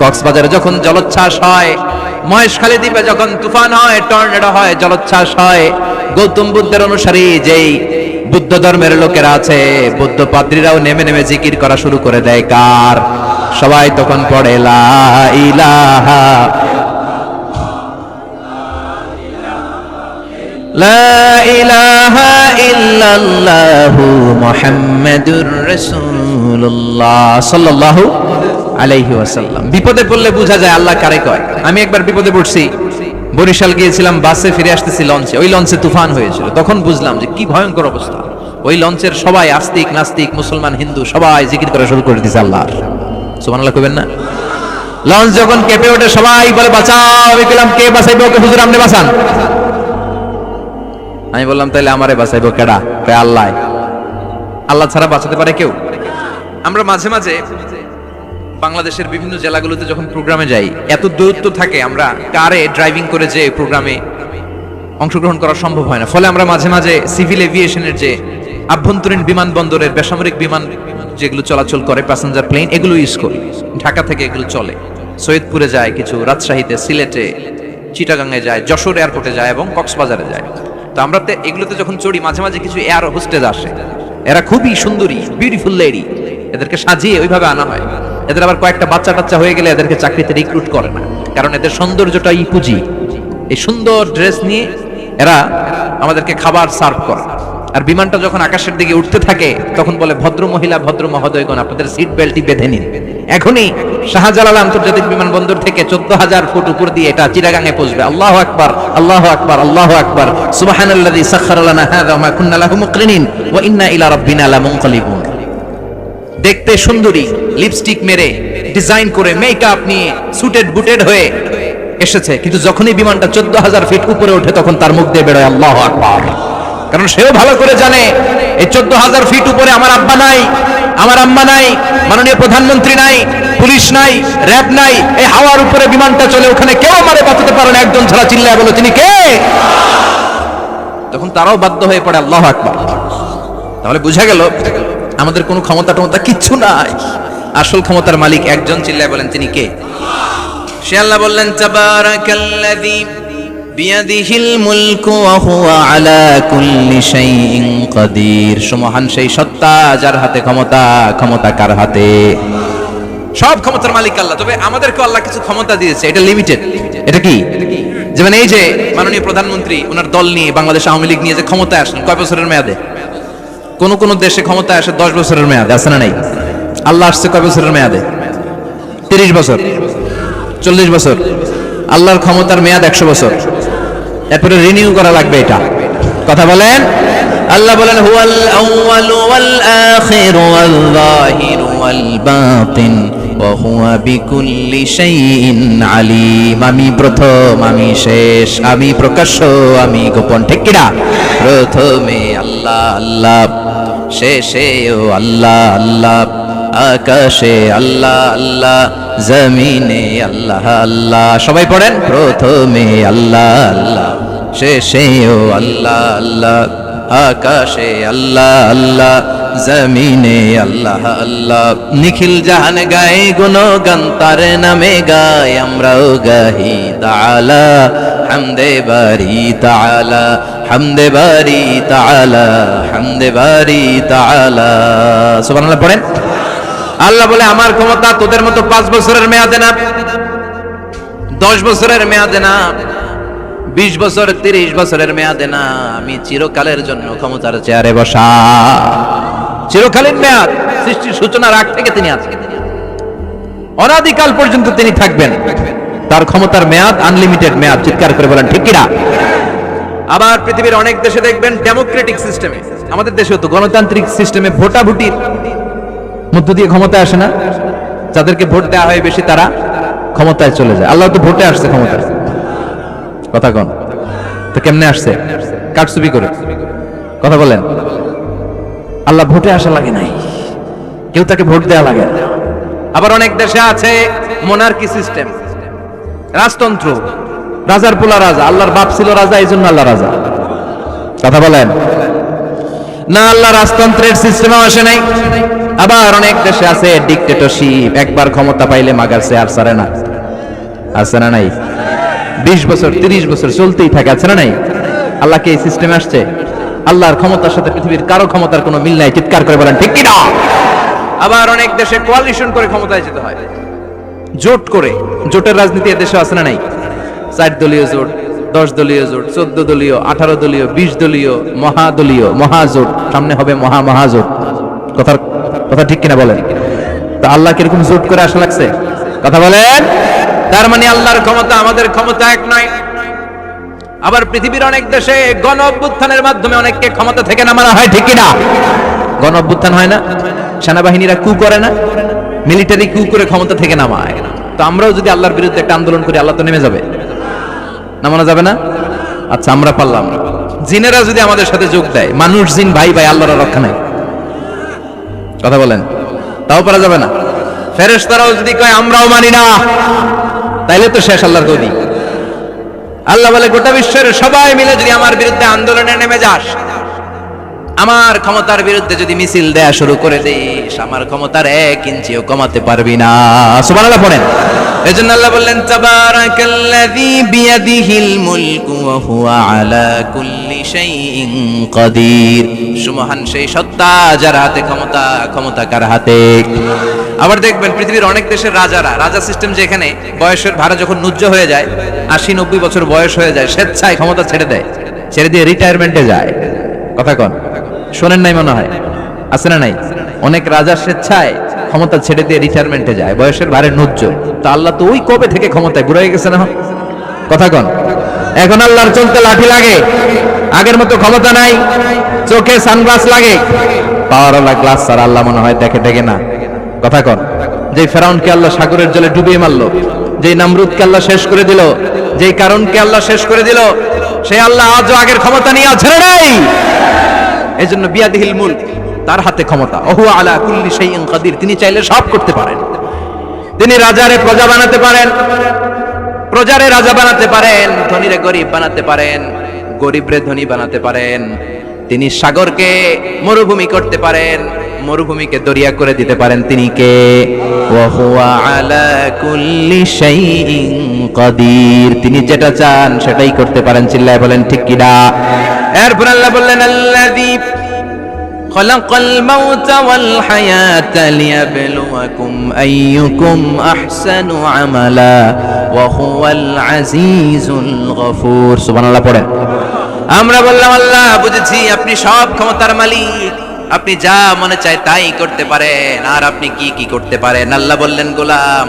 Speaker 2: কক্সবাজারে যখন জলোচ্ছ্বাস হয়, মহেশখালী দ্বীপে যখন তুফান হয়, টর্নেডো হয়, জলোচ্ছ্বাস হয়, গৌতম বুদ্ধের অনুসারী যেই বুদ্ধ ধর্মের লোকেরা আছে, বৌদ্ধ পাদ্রীরাও নেমে নেমে জিকির করা শুরু করে দেয় কার? সবাই তখন পড়ে লা ইলাহা লা ইলাহা ইল্লাল্লাহু মুহাম্মাদুর রাসূলুল্লাহ সাল্লাল্লাহু আলাইহি ওয়াসাল্লাম। বিপদে পড়লে বোঝা যায় আল্লাহ কারে কয়। আমি একবার বিপদে পড়ছি, বরিশাল গিয়েছিলাম, বাসে ফিরে আসতেছি লঞ্চে, ওই লঞ্চে তুফান হয়েছিল। তখন বুঝলাম যে কি ভয়ঙ্কর অবস্থা। ওই লঞ্চের সবাই আস্তিক নাস্তিক, মুসলমান হিন্দু সবাই জিকির করা শুরু করে দিয়েছে আল্লাহর। সুবহানাল্লাহ কইবেন না? লঞ্চ যখন কেঁপে ওঠে সবাই বলে বাঁচাও। আমি বললাম কে বাঁচাইবে ওকে? হুজুর আপনি বাঁচান। আমি বললাম তাহলে আমারে বাঁচাইবো কেডা? কয় আল্লাহ। আল্লাহ ছাড়া বাঁচাতে পারে কেউ? আমরা মাঝে মাঝে বাংলাদেশের বিভিন্ন জেলাগুলোতে যখন প্রোগ্রামে যাই, এত দূরত্ব থাকে, আমরা কারে ড্রাইভিং করে যে প্রোগ্রামে অংশগ্রহণ করা সম্ভব হয় না। ফলে আমরা মাঝে মাঝে সিভিল এভিয়েশনের যে আভ্যন্তরীণ বিমানবন্দরের বেসামরিক বিমান যেগুলো চলাচল করে, প্যাসেঞ্জার প্লেন, এগুলো ইউজ করি। ঢাকা থেকে এগুলো চলে, সৈয়দপুরে যায় কিছু, রাজশাহীতে, সিলেটে, চিটাগাঙে যায়, যশোর এয়ারপোর্টে যায় এবং কক্সবাজারে যায়। তো আমরা এগুলোতে যখন চড়ি, মাঝে মাঝে কিছু এয়ার হোস্টেজ আসে, এরা খুবই সুন্দরী, বিউটিফুল লেডি, এদেরকে সাজিয়ে ওইভাবে আনা হয়। এদের আবার কয়েকটা বাচ্চা টাচ্চা হয়ে গেলে এদেরকে চাকরিতে রিক্রুট করে না, কারণ এদের সৌন্দর্যটাই পুঁজি। এই সুন্দর ড্রেস নিয়ে এরা আমাদেরকে খাবার সার্ভ করে। আর বিমানটা যখন আকাশের দিকে উঠতে থাকে তখন বলে, ভদ্র মহিলা ভদ্র মহোদয়গণ, আপনাদের সিট বেল্টটি বেঁধে নিন। এখনই শাহজালাল আন্তর্জাতিক বিমানবন্দর থেকে 14,000 ফুট উপর দিয়ে এটা চিটাগাঙে পৌঁছবে। আল্লাহু আকবার, আল্লাহু আকবার, আল্লাহু আকবার। সুবহানাল্লাযী সাখখারা লানা হাযা ওয়া মা কুন্না লাহু মুকরিনিন ওয়া ইন্না ইলা রাব্বিনা লামুনকালিবুন। দেখতে সুন্দরী, লিপস্টিক মেরে, ডিজাইন করে, মেকআপ নিয়ে, সুটেড বুটেড হয়ে এসেছে, কিন্তু যখনই বিমানটা 14,000 ফিট উপরে ওঠে তখন তার মুখ দিয়ে বেরোয় আল্লাহু আকবার। কারণ সেও ভালো করে জানে এই 14,000 ফিট উপরে আমার আব্বা নাই, আমার আম্মা নাই, মাননীয় প্রধানমন্ত্রী নাই, পুলিশ নাই, র‍্যাব নাই। এই হাওয়ার উপরে বিমানটা চলে, ওখানে কেউ আমারে বাঁচাতে পারে না, একজন ছাড়া। চিল্লায় বলো, তিনি কে? তখন তারাও বাধ্য হয়ে পড়ে আল্লাহু আকবার। তাহলে বুঝা গেল আমাদের কোনো ক্ষমতা টমতা কিচ্ছু নাই, আসল ক্ষমতার মালিক একজন। চিল্লায় বলেন, তিনি কে? সে আল্লাহ বললেন, তাবারাকাল্লাযী বিয়াদিহিল মুলকু ওয়া হুয়া আলা কুল্লি শাইইন কাদির। সুমহান সেই সত্তা যার হাতে ক্ষমতা। ক্ষমতা কার হাতে? সব ক্ষমতার মালিক আল্লাহ। তবে আমাদেরকে আল্লাহ কিছু ক্ষমতা দিয়েছে, এটা লিমিটেড। এটা কি? যেমন এই যে মাননীয় প্রধানমন্ত্রী ওনার দল নিয়ে, বাংলাদেশ আওয়ামী লীগ নিয়ে যে ক্ষমতায় আসলেন, কয় বছরের মেয়াদে? কোন কোন দেশে ক্ষমতায় আসে 10 বছরের মেয়াদে, আছে না নাই? আল্লাহ আসছে কয় বছরের মেয়াদে? 30 বছর, 40 বছর। আল্লাহর ক্ষমতার মেয়াদ 100 বছর। এরপরে রিনিউ করা লাগবে। এটা কথা বলেন। আল্লাহ বলেন, হুয়াল আউয়ালু ওয়াল আখিরু ওয়াল যাহিরু ওয়াল বাতিন ওয়া হুয়া বিকুল্লি শাইইন আলিম। আমি প্রথম, আমি শেষ, আমি প্রকাশ্য, আমি গোপন। ঠিক কি না? প্রথমে আল্লাহ আল্লাহ, শেষেও আল্লাহ আল্লাহ, আকাশে আল্লাহ আল্লাহ, জমিনে আল্লাহ আল্লাহ। সবাই পড়েন, প্রথমে আল্লাহ আল্লাহ, শেষেও আল্লাহ আল্লাহ, আকাশে আল্লাহ আল্লাহ, জমিনে আল্লাহ আল্লাহ। নিখিল জাহান গায়ে গুণগান, তার নামে গায় আমরাও গাহি। তাআলা হামদে বারি তাআলা, হামদে বারি তাআলা, হামদে বারি তাআলা। সুবহানাল্লাহ পড়েন। আল্লাহ বলে, আমার ক্ষমতা তোদের মতো 5 বছরের মেয়াদে না, 10 বছরের মেয়াদে না, 20 বছর 30 বছরের মেয়াদে না। আমি চিরকালের জন্য ক্ষমতার চেয়ারে বসা। চিরকালীন মেয়াদ, সৃষ্টির সূচনার আগ থেকে তিনি আছেন, অনাদিকাল পর্যন্ত তিনি থাকবেন। তার ক্ষমতার মেয়াদ আনলিমিটেড মেয়াদ। চিৎকার করে বলেন, ঠিক কিনা? আবার পৃথিবীর অনেক দেশে দেখবেন ডেমোক্রেটিক সিস্টেমে, আমাদের দেশেও তো গণতান্ত্রিক সিস্টেমে ভোটাভুটির মধ্য দিয়ে ক্ষমতায় আসে না? যাদেরকে ভোট দেওয়া হয় বেশি তারা ক্ষমতায় চলে যায়। আল্লাহ তো ভোটে আসছে ক্ষমতায়। কথা কন তো, কেমনে আসছে? কারচুপি করে। কথা বলেন। আল্লাহ ভোটে আসা লাগে নাই, কেউ তাকে ভোট দেওয়া লাগে। আবার অনেক দেশে আছে মোনার্কি সিস্টেম, রাজতন্ত্র, রাজার পোলা রাজা। আল্লাহর বাপ ছিল রাজা, এই জন্য আল্লাহ রাজা। কথা বলেন না, আল্লাহ রাজতন্ত্রের সিস্টেমে আসে নাই। আবার অনেক দেশে আছে ডিক্টেটরশিপ, একবার ক্ষমতা পাইলে মাগার চেয়ার ছাড়ে না। আছে না নাই? 20 বছর 30 বছর চলতেই থাকে। আছে না নাই? আল্লাহ কি এই সিস্টেমে আসছে? আল্লাহর ক্ষমতার সাথে পৃথিবীর কারো ক্ষমতার কোনো মিল নাই। চিৎকার করে বলেন, ঠিক কি না? আবার অনেক দেশে কোয়ালিশন করে ক্ষমতায় যেতে হয়, জোট করে। জোটের রাজনীতি এদেশে আছে না নাই? 4 দলীয় জোট, 10 দলীয় জোট, 14 দলীয়, 18 দলীয়, 20 দলীয়, মহাদলীয়, মহাজোট, সামনে হবে মহাজোট। কথা ঠিক কিনা বলেন? তো আল্লাহ কিরকম জোট করে আসা লাগছে? কথা বলেন। তার মানে আল্লাহর ক্ষমতা আমাদের ক্ষমতা এক নয়। আবার পৃথিবীর অনেক দেশে গণ অভ্যুত্থানের মাধ্যমে অনেককে ক্ষমতা থেকে নামানো হয়। ঠিক কিনা? গণ অভ্যুত্থান হয় না? সেনাবাহিনীরা কু করে না? মিলিটারি কু করে ক্ষমতা থেকে নামায়। তো আমরাও যদি আল্লাহর বিরুদ্ধে একটা আন্দোলন করি, আল্লাহ তো নেমে যাবে? নামানো যাবে না? আচ্ছা, আমরা পারলাম। জিনেরা যদি আমাদের সাথে যোগ দেয়, মানুষ জিন ভাই ভাই, আল্লাহর রক্ষা নাই। কথা বলেন, তাও পারা যাবে না? ফেরেশতারাও যদি কয় আমরাও মানি না, তাইলে তো শেষ আল্লাহর গদি। আল্লাহ বলে, গোটা বিশ্বের সবাই মিলে যদি আমার বিরুদ্ধে আন্দোলনে নেমে যাস, আমার ক্ষমতার বিরুদ্ধে যদি মিছিল দেয়া শুরু করে দিস, আমার ক্ষমতার 1 ইঞ্চিও কমাতে পারবি না। সুবহানাল্লাহ পড়েন। এজন্য আল্লাহ বললেন, তাবারাকাল্লাযী বিয়াদিহিল মুলকু ওয়া হুয়া আলা কুল্লি শাইইন কাদির। সুমহান সেই সত্তা যার হাতে ক্ষমতা। ক্ষমতা কার হাতে? আবার দেখবেন পৃথিবীর অনেক দেশের রাজা সিস্টেম, যেখানে বয়সের ভাড়া যখন নুজ্জ হয়ে যায়, 80-90 বছর বয়স হয়ে যায়, স্বেচ্ছায় ক্ষমতা ছেড়ে দেয়, ছেড়ে দিয়ে রিটায়ারমেন্টে যায়। কথা কন, শোনেন নাই মনে হয়, আছে না নাই? অনেক রাজা স্বেচ্ছায় ক্ষমতা ছেড়ে দিয়ে রিটায়ারমেন্টে যায়, বয়সের ভারে নুজ্জ্বল। তো আল্লাহ তো ওই কবে থেকে ক্ষমতায় বুড়ো হয়ে গেছে না, কথা কন। এখন আল্লাহর চলতে লাঠি লাগে, আগের মতো ক্ষমতা নাই, চোখে সানগ্লাস লাগে, পাওয়ারওয়ালা গ্লাস আর আল্লাহ মনে হয় দেখে দেখে না, কথা কন। যে ফেরাউনকে আল্লাহ সাগরের জলে ডুবিয়ে মারলো, যেই নামরুদকে আল্লাহ শেষ করে দিল, যেই কারণকে আল্লাহ শেষ করে দিল, সেই আল্লাহ আজও আগের ক্ষমতা নিয়ে ছেড়ে নাই। এই জন্য বিয়াদিহিল মুলক, তার হাতে ক্ষমতা, ওহু আলা কুল্লি শাইইন কাদির, তিনি চাইলে সব করতে পারেন। তিনি রাজারে প্রজা বানাতে পারেন, প্রজারে রাজা বানাতে পারেন, ধনীরে গরিব বানাতে পারেন, গরিবরে ধনী বানাতে পারেন। তিনি সাগরকে মরুভূমি করতে পারেন, মরুভূমিকে দরিয়া করে দিতে পারেন। তিনি কে? ওয়া হুয়া আলা কুল্লি শাইইন কাদির, তিনি যেটা চান সেটাই করতে পারেন। চিল্লায় বলেন ঠিক কি না? এরপর আল্লাহ বললেন আল্লাযী খালাকাল মাউতা ওয়াল হায়াতা লিয়াবলুয়াকুম আইয়ুকুম আহসানু আমালা ওয়া হুয়াল আজিজুল গফুর। সুবহানাল্লাহ পড়েন। আমরা বললাম আল্লাহ বুঝেছি আপনি সব ক্ষমতার মালিক, আপনি যা মনে চায় তাই করতে পারেন। আর আপনি কি কি করতে পারেন? আল্লাহ বললেন গোলাম,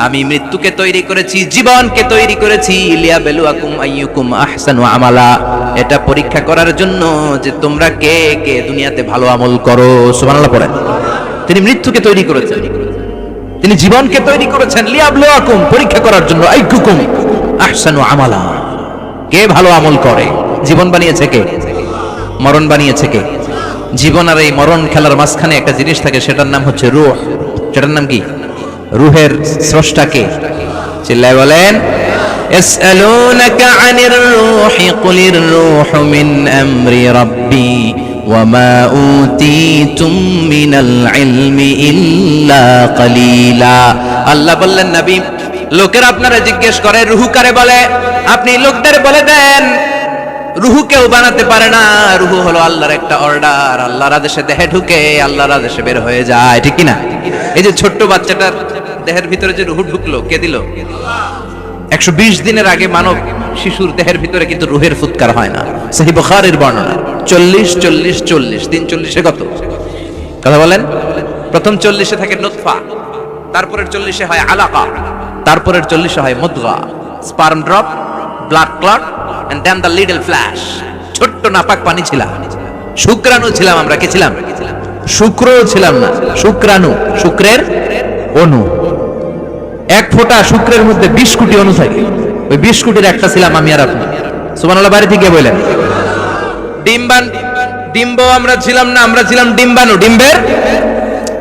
Speaker 2: আমি মৃত্যুকে তৈরি করেছি, জীবনকে তৈরি করেছি, লিয়াবলুয়াকুম আইয়ুকুম আহসানু আমালা, এটা পরীক্ষা করার জন্য যে তোমরা কে কে দুনিয়াতে ভালো আমল করো। সুবহানাল্লাহ পড়েন। তিনি মৃত্যুকে তৈরি করেছেন, তিনি জীবনকে তৈরি করেছেন, লিয়াবলুয়াকুম, পরীক্ষা করার জন্য, আইয়ুকুম আহসানু আমালা, কে ভালো আমল করে। জীবন বানিয়েছে কে? মরণ বানিয়েছে কে? জীবন আর এই মরণ খেলার মাঝখানে একটা জিনিস থাকে, সেটার নাম হচ্ছে রূহ। সেটার নাম কি? রূহের স্রষ্টা কে? চিল্লায় বলেন। ইয়াসআলুনাকা আনির রূহি কুলির রূহু মিন আমরি রাব্বি ওয়া মা উতীতুম মিনাল ইলমি ইল্লা কালিলা। আল্লাহ বললেন নবী, লোকেরা আপনারা জিজ্ঞেস করে রূহ কারে বলে, আপনি লোকদের বলে দেন রুহু কেউ বানাতে পারে না। রুহু হলো আল্লাহর একটা অর্ডার, আল্লাহর আদেশে দেহে ঢুকে, আল্লাহর আদেশে বের হয়ে যায়, ঠিক কি না? এই যে ছোট্ট বাচ্চাটার দেহের ভিতরে যে রুহু ঢুকলো, কে দিল? 120 দিনের আগে মানব শিশুর দেহের ভিতরে কিন্তু রুহের ফুৎকার হয় না। সহিহ বুখারীর বর্ণনা 40 40 40, 3 40-এ কত? কথা বলেন। প্রথম 40-এ থাকে নুতফা, তারপরের 40-এ হয় আলাকা, তারপরের 40-এ হয় মুদগা, sperm drop, blood clot, and then the little flash। ছোট্ট নাপাক পানি ছিলাম, শুক্রাণু ছিলাম আমরা। কি ছিলাম? শুক্রও ছিলাম না, শুক্রাণু, শুক্রের অণু। এক ফোঁটা শুক্রের মধ্যে 20 কোটি অণু থাকে, ওই 20 কোটির একটা ছিলাম আমি আর আপনি। সুবহানাল্লাহ বাড়ি থেকে বলেন। ডিম্ব আমরা ছিলাম না, আমরা ছিলাম ডিম্বাণু। ডিম্বের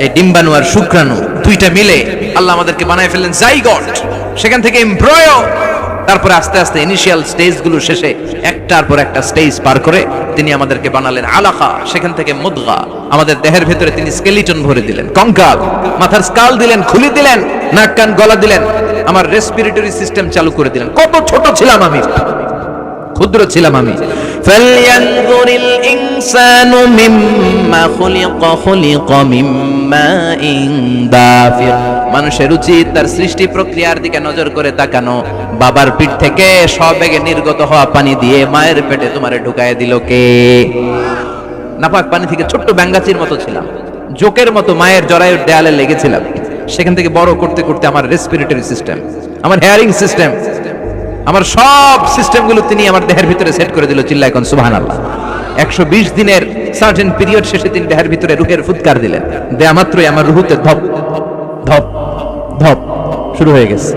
Speaker 2: এই ডিম্বাণু আর শুক্রাণু দুইটা মিলে আল্লাহ আমাদেরকে বানায় ফেললেন জাইগট, সেখান থেকে এমব্রয়ো, তারপরে আস্তে আস্তে ইনিশিয়াল স্টেজগুলো শেষে একটার পর একটা স্টেজ পার করে তিনি আমাদেরকে বানালেন আলাকা, সেখান থেকে মুদগা, আমাদের দেহের ভেতরে তিনি স্কেলিটন ভরে দিলেন, কঙ্কাল, মাথার স্কাল দিলেন, খুলি দিলেন, নাক কান গলা দিলেন, আমার রেসপিরেটরি সিস্টেম চালু করে দিলেন। কত ছোট ছিলাম আমি, ক্ষুদ্র ছিলাম আমি। ফালয়ানজুরিল ইনসানু মিম্মা খুলিকা, খুলিকা মিম্মা ইন দাফির। মানুষের উচিত তার সৃষ্টি প্রক্রিয়ার দিকে নজর করে তাকানো। বাবার পিঠ থেকে সবেগে নির্গত হওয়া পানি দিয়ে মায়ের পেটে তোমারে ঢুকায় দিল কে? নাপাক পানি থেকে ছোট্ট ব্যাঙ্গাচির মতো ছিলাম, জোকের মতো মায়ের জরায়ুর দেয়ালে লেগেছিলাম। সেখান থেকে বড় করতে করতে আমার রেসপিরেটরি সিস্টেম, আমার হেয়ারিং সিস্টেম, আমার সব সিস্টেমগুলো তিনি আমার দেহের ভিতরে সেট করে দিল। চিল্লায় কোন সুবহানাল্লাহ। 120 দিনের সার্টেন পিরিয়ড শেষে তিনি দেহের ভিতরে রুহের ফুৎকার দিলেন। দেয়া মাত্রই আমার রুহুতে ধপ ধপ ধপ শুরু হয়ে গেছে।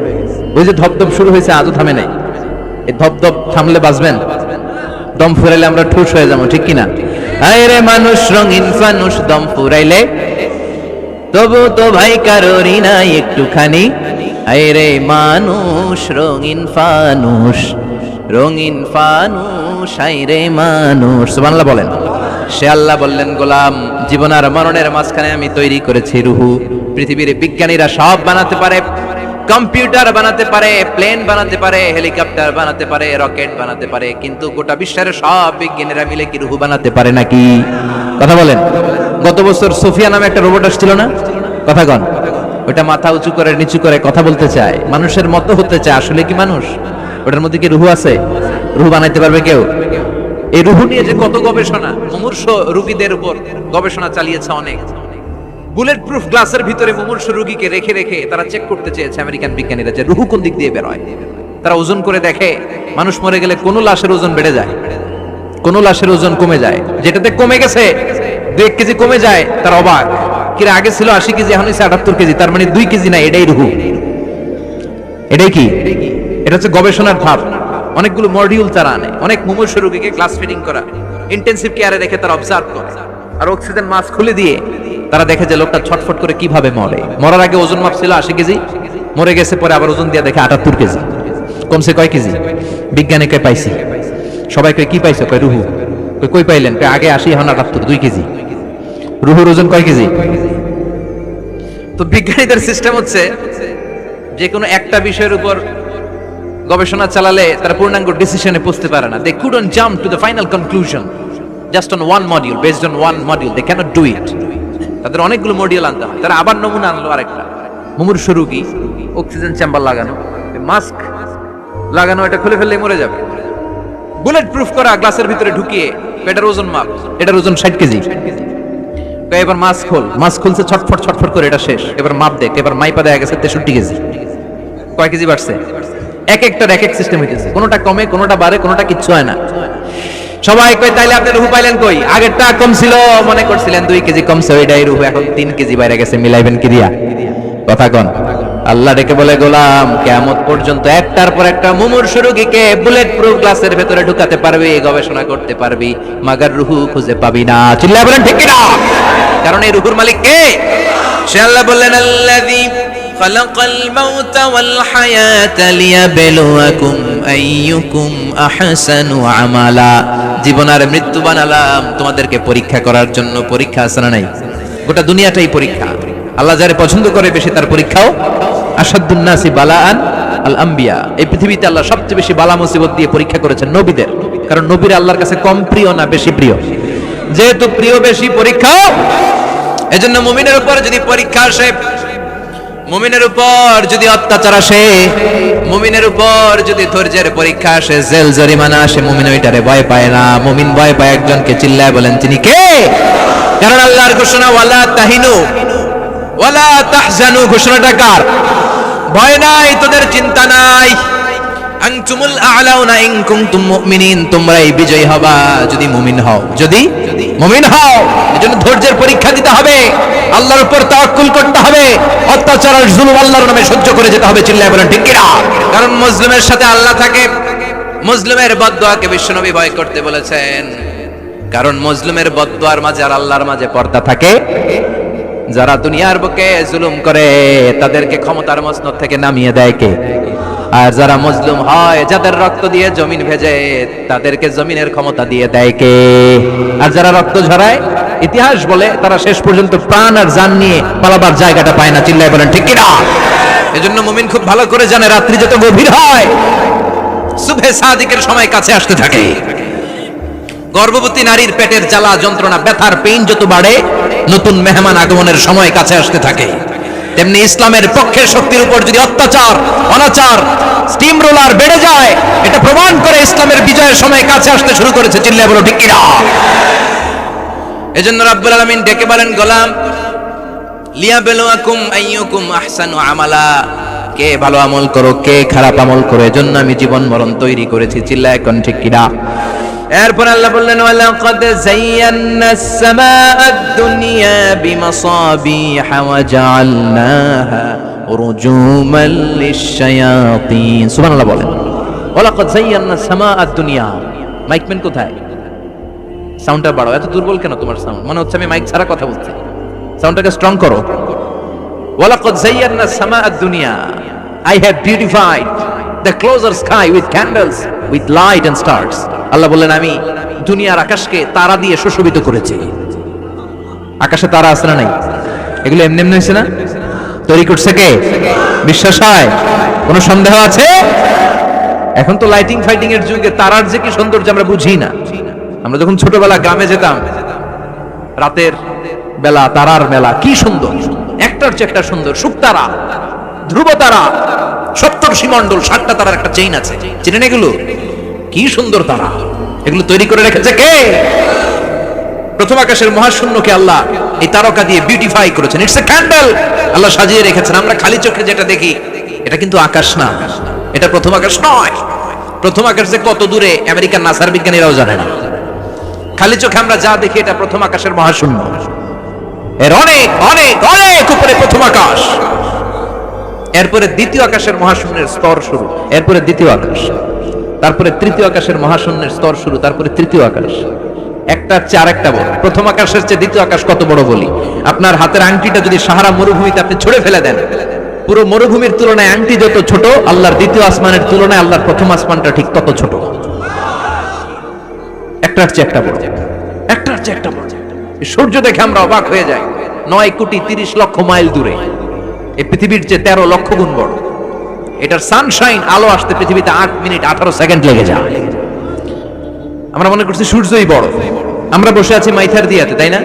Speaker 2: ওই যে ধপ ধপ শুরু হয়েছে, আজও থামে নাই। এই ধপ ধপ থামলে বাঁচবেন, দম ফুরাইলে আমরা ঠুস হয়ে যাবো, ঠিক কিনা? আয় রে মানুষ রঙিন ফানুষ, দম ফুরাইলে তবু তো ভাই কারোরই নাই একটুখানি। আয় রে মানুষ রঙিন ফানুষ, রঙিন ফানুষ, আয় রে মানুষ। সুবহানাল্লাহ বলেন। সে আল্লাহ বললেন গোলাম, জীবন আর মরণের মাঝখানে আমি তৈরি করেছি রুহু। পৃথিবীর বিজ্ঞানীরা সব বানাতে পারে, কম্পিউটার বানাতে পারে, প্লেন বানাতে পারে, হেলিকপ্টার বানাতে পারে, রকেট বানাতে পারে, কিন্তু গোটা বিশ্বের সব বিজ্ঞানীরা মিলে কি রুহু বানাতে পারে নাকি? কথা বলেন। গত বছর সোফিয়া নামে একটা রোবট আসছিল না? কথা কন। ওটা মাথা উঁচু করে নিচু করে কথা বলতে চায়, মানুষের মতো হতে চায়। আসলে কি মানুষ? ওটার মধ্যে কি রুহু আছে? রুহু বানাইতে পারবে কেউ? এই রুহ নিয়ে যে কত গবেষণা, মুমূর্ষ রোগীদের উপর গবেষণা চালিয়েছে অনেক। বুলেট প্রুফ গ্লাসের ভিতরে মুমূর্ষ রোগীকে রেখে রেখে তারা চেক করতে চেয়েছে আমেরিকান বিজ্ঞানীরা যে রুহ কোন দিক দিয়ে বের হয়। তারা ওজন করে দেখে মানুষ মরে গেলে কোন লাশের ওজন বেড়ে যায়, কোন লাশের ওজন কমে যায়। যেটাতে কমে গেছে 2 কেজি কমে যায়, তার অবাক, কিরে আগে ছিল 80 কেজি এখন হচ্ছে 78 কেজি, তার মানে 2 কেজি না, এটাই রুহ। এটাই কি? এটা হচ্ছে গবেষণার ধাপ। অনেকগুলো মডিউল তারা আনে, অনেক মুমূর্ষ রোগীকে গ্লাস ফিটিং করা, ইন্টেনসিভ কেয়ারে রেখে তারা অবজার্ভ করে, আর অক্সিজেন মাস্ক খুলে দিয়ে তারা দেখে যে লোকটা ছটফট করে কিভাবে মরে। মরার আগে ওজন মাপছিল 80 কেজি, মরে গেছে পরে আবার ওজন দিয়ে দেখে 78 কেজি। কমছে কয় কেজি? বিজ্ঞানী কয় পাইছি। সবাই কয় কি পাইছো? কয় রুহু। কই পাইলেন? কয় আগে 80 এখন 78, 2 কেজি। রুহুর ওজন কয় কেজি? তো বিজ্ঞানীদের সিস্টেম হচ্ছে যে কোনো একটা বিষয়ের উপর গবেষণা চালালে তারা পূর্ণাঙ্গ ডিসিশনে পৌঁছতে পারে না। They couldn't jump to the final conclusion just on one module, based on one module, they can't do it. তাদের অনেকগুলো মডিউল আনতে হয়। তারা আবার নমুনা আনলো আরেকটা, মুমূর্ষ রোগী, অক্সিজেন চেম্বার লাগানো, মাস্ক লাগানো, এটা খুলে ফেললে মরে যাবে। বুলেট প্রুফ করা গ্লাসের ভিতরে ঢুকিয়ে এটার ওজন মাপ, এটার ওজন 60 কেজি। এবার মাস্ক খোল, মাস্ক খুলছে ছটফট ছটফট করে, এটা শেষ। এবার মাপ দেখ, এবার মাইপা দেখা গেছে 63 কেজি। কয় কেজি বাড়ছে? এক একটার এক এক সিস্টেম হইতেছে, কোনোটা কমে, কোনোটা বাড়ে, কোনোটা কিচ্ছু হয় না। সবাই কই তাইলে আপনি রুহু পাইলেন কই? আগেরটা কম ছিল, মনে করছিলেন 2 কেজি কমছে, ওইটাই রুহু, এখন 3 কেজি বাইরে গেছে, মিলাইবেন কি দিয়া? কথা কন। আল্লাহ ডেকে বলে, গোলাম কিয়ামত পর্যন্ত একটার পর একটা মুমূর্ষ রোগীকে বুলেট প্রুফ গ্লাসের ভেতরে ঢুকাতে পারবি, গবেষণা করতে পারবি, মাগার রুহু খুঁজে পাবি না। চিল্লায় বলেন ঠিক কিনা? কারণ এই রুহুর মালিক কে? সে আল্লাহ বললেন, আল্লাযী খালাকাল মাউতা ওয়াল হায়াতা লিয়াবলুয়াকুম আইয়ুকুম আহসানু আমালা। জীবন আর মৃত্যু বানালাম তোমাদেরকে পরীক্ষা করার জন্য। পরীক্ষা আছে না নাই? গোটা দুনিয়াটাই পরীক্ষা। আল্লাহ যারে পছন্দ করে বেশি তার পরীক্ষাও। আসাদুন নাসি বালাআন আল আম্বিয়া। এই পৃথিবীতে আল্লাহ সবচেয়ে বেশি বালা মুসিবত দিয়ে পরীক্ষা করেছেন নবীদের, কারণ নবীরা আল্লাহর কাছে কম প্রিয় না বেশি প্রিয়। যেহেতু প্রিয় বেশি, পরীক্ষাও। এজন্য মুমিনের উপর যদি পরীক্ষা আসে, মুমিনের উপর যদি অত্যাচার আসে, মুমিনের উপর যদি ধৈর্যের পরীক্ষা আসে, জেল জরিমানা আসে, মুমিন ওইটারে ভয় পায় না। মুমিন ভয় পায় একজনকে। চিল্লায় বলেন তিনি কে? কারণ আল্লাহর ঘোষণা, ওয়ালা তাহিনু ওয়ালা তাহজানু। ঘোষণাটা কার? ভয় নাই, তোদের চিন্তা নাই। আনতুমুল আ'লাউনা ইন কুনতুম মুমিনিন। তোমরাই বিজয়ী হবা যদি মুমিন হও, যদি মুমিন হও। এজন্য ধৈর্যের পরীক্ষা দিতে হবে, আল্লাহর উপর তাওয়াক্কুল করতে হবে, অত্যাচার আর জুলুম আল্লাহর নামে সহ্য করে যেতে হবে। চিল্লায় বলেন ঠিক কিনা? কারণ মুসলিমের সাথে আল্লাহ থাকে। মুসলিমের বদদুয়াকে বিশ্বনবী ভয় করতে বলেছেন, কারণ মুসলিমের বদদুয়ার মাঝে আর আল্লাহর মাঝে পর্দা থাকে। যারা দুনিয়ার বুকে জুলুম করে তাদেরকে ক্ষমতার মসনদ থেকে নামিয়ে দেয় কে? আর যারা মজলুম হয়, যাদের রক্ত দিয়ে জমিন ভেজে, তাদেরকে জমিনের ক্ষমতা দিয়ে দেয় কে? আর যারা রক্ত ঝরায়, ইতিহাস বলে তারা শেষ পর্যন্ত প্রাণ আর জান নিয়ে পালাবার জায়গাটা পায় না। চিল্লায় বলেন ঠিক কিনা? এজন্য মুমিন খুব ভালো করে জানে, রাত্রি যত গভীর হয়, সুবহে সাদিকের সময় কাছে আসতে থাকে। গর্ভবতী নারীর পেটের জ্বালা যন্ত্রণা, ব্যথার পেইন যত বাড়ে, নতুন মেহমান আগমনের সময় কাছে আসতে থাকে। তেমনি ইসলামের পক্ষের শক্তির উপর যদি অত্যাচার, অনাচার, স্টিম রোলার বেড়ে যায়, এটা প্রমাণ করে ইসলামের বিজয়ের সময় কাছে আসতে শুরু করেছে। চিল্লায় বলো ঠিক কিনা? এজন্য রাব্বুল আলামিন ডেকে বলেন, গোলাম লিয়াবলুয়াকুম আইয়ুকুম আহসানু আমালা। কে ভালো আমল করো, কে খারাপ আমল করো, এজন্য আমি জীবন মরণ তৈরি করেছি। চিল্লায় কোন ঠিক কিনা? এরপর আল্লাহ বললেন, ওয়ালাকাদ যায়্যানাস সামাআদ দুনিয়া বিমাসাবিহা ওয়া জাআলনাহা রুজুমান লিশ-শায়াতিন। সুবহানাল্লাহ বলেন। ওয়ালাকাদ যায়্যানাস সামাআদ দুনিয়া। মাইকম্যান কোথায়? সাউন্ডটা বাড়াও। এত দুর্বল কেন তোমার সাউন্ড? মনে হচ্ছে আমি মাইক ছাড়া কথা বলছি। সাউন্ডটাকে স্ট্রং করো। ওয়ালাকাদ যায়্যানাস সামাআদ দুনিয়া। I have beautified the closer sky with candles, with light and stars. আল্লাহ বললেন, আমি দুনিয়ার আকাশকে তারা দিয়ে সুশোভিত করেছি। আকাশে তারা আছে না নাই? এগুলো এমনি এমনি হয়েছে না? তৈরি করছে কে? বিশ্বাস হয়? কোনো সন্দেহ আছে? এখন তো লাইটিং ফাইটিং এর যুগে তারার যে কি সৌন্দর্য আমরা বুঝি না। আমরা যখন ছোটবেলা গ্রামে যেতাম, রাতের বেলা তারার মেলা, কি সুন্দর, একটার চেয়ে একটা সুন্দর। শুকতারা, ধ্রুব তারা, সপ্তর্ষি মণ্ডল, 7টা তারার একটা চেইন আছে। চিনেন এগুলো? কি সুন্দর তারা, এগুলো তৈরি করে রেখেছে কে? প্রথম আকাশের মহাশূন্যকে আল্লাহ এই তারকা দিয়ে বিউটিফাই করেছেন। ইটস এ ক্যান্ডেল, আল্লাহ সাজিয়ে রেখেছেন। আমরা খালি চোখে যেটা দেখি এটা কিন্তু আকাশ না, এটা প্রথম আকাশ নয়। প্রথম আকাশ যে কত দূরে আমেরিকার নাসার বিজ্ঞানীরাও জানে না। খালি চোখে আমরা যা দেখি এটা প্রথম আকাশের মহাশূন্য, এর অনেক অনেক অনেক উপরে প্রথম আকাশ। এরপরে দ্বিতীয় আকাশের মহাশূন্যের স্তর শুরু, এরপরে দ্বিতীয় আকাশ, তারপরে তৃতীয় আকাশের মহাশূন্যের স্তর শুরু, তারপরে তৃতীয় আকাশ। একটা চেয়ে আরেকটা বড়। প্রথম আকাশের চেয়ে দ্বিতীয় আকাশ কত বড় বলি, আপনার হাতের আংটিটা যদি সাহারা মরুভূমিতে আপনি ছুঁড়ে ফেলে দেন, পুরো মরুভূমির তুলনায় আংটি যত ছোট, আল্লাহর দ্বিতীয় আসমানের তুলনায় আল্লাহর প্রথম আসমানটা ঠিক তত ছোট। একটার চেয়ে একটা বড়, একটার চেয়ে একটা বড়। সূর্য দেখে আমরা অবাক হয়ে যাই, 9,30,00,000 মাইল দূরে, এই পৃথিবীর চেয়ে 13 লক্ষ গুণ বড়। এটার সানশাইন, আলো আসতে পৃথিবীতে 8 মিনিট 18 সেকেন্ড লেগে যায়। আমরা মনে করছি সূর্যই বড়। আমরা বসে আছি মাইথার দিয়াতে, তাই না?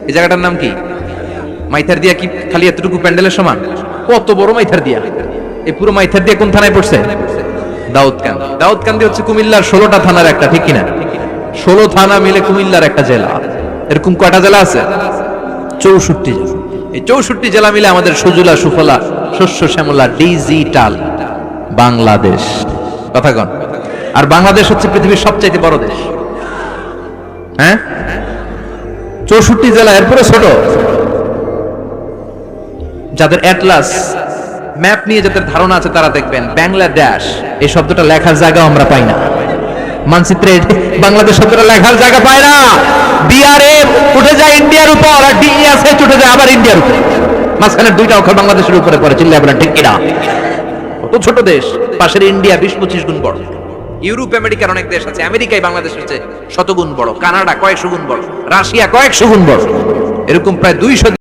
Speaker 2: এই জায়গাটার নাম কি? মাইথার দিয়া কি খালি এতটুকু প্যান্ডেলের সমান? কত বড় মাইথার দিয়া! এই পুরো মাইথার দিয়া কোন থানায় পড়ছে? দাউদকান্দি। দাউদকান্দি হচ্ছে কুমিল্লার 16টা থানার একটা, ঠিক কিনা? 16 থানা মিলে কুমিল্লার একটা জেলা। এরকম কয়টা জেলা আছে? 64 জেলা। এই 64 জেলা মিলে আমাদের সুজলা সুফলা শস্য শ্যামলা ডিজিটাল বাংলাদেশ। কথা কন। আর বাংলাদেশ হচ্ছে পৃথিবীর সবচাইতে বড় দেশ। হ্যাঁ, 64 জেলা, এরপরে ছোট। যাদের অ্যাটলাস ম্যাপ নিয়ে যাদের ধারণা আছে তারা দেখবেন বাংলাদেশ এই শব্দটা লেখার জায়গা আমরা পাই না। মানচিত্রে বাংলাদেশ শব্দটা লেখার জায়গা পায় না। বিআরএফ উঠে যায় ইন্ডিয়ার উপর, আর ডিএসএইচ উঠে যায় আবার ইন্ডিয়ার উপর। মাঝখানের দুইটা অক্ষর বাংলাদেশের উপরে পড়ে। চিল্লায় বলেন ঠিক কিনা? কত ছোট দেশ, পাশের ইন্ডিয়া 20-25 গুণ বড়। ইউরোপ আমেরিকার অনেক দেশ আছে, আমেরিকায় বাংলাদেশের চেয়ে শতগুণ বড়, কানাডা কয়েকশো গুণ বড়, রাশিয়া কয়েকশো গুণ বড়। এরকম প্রায় 200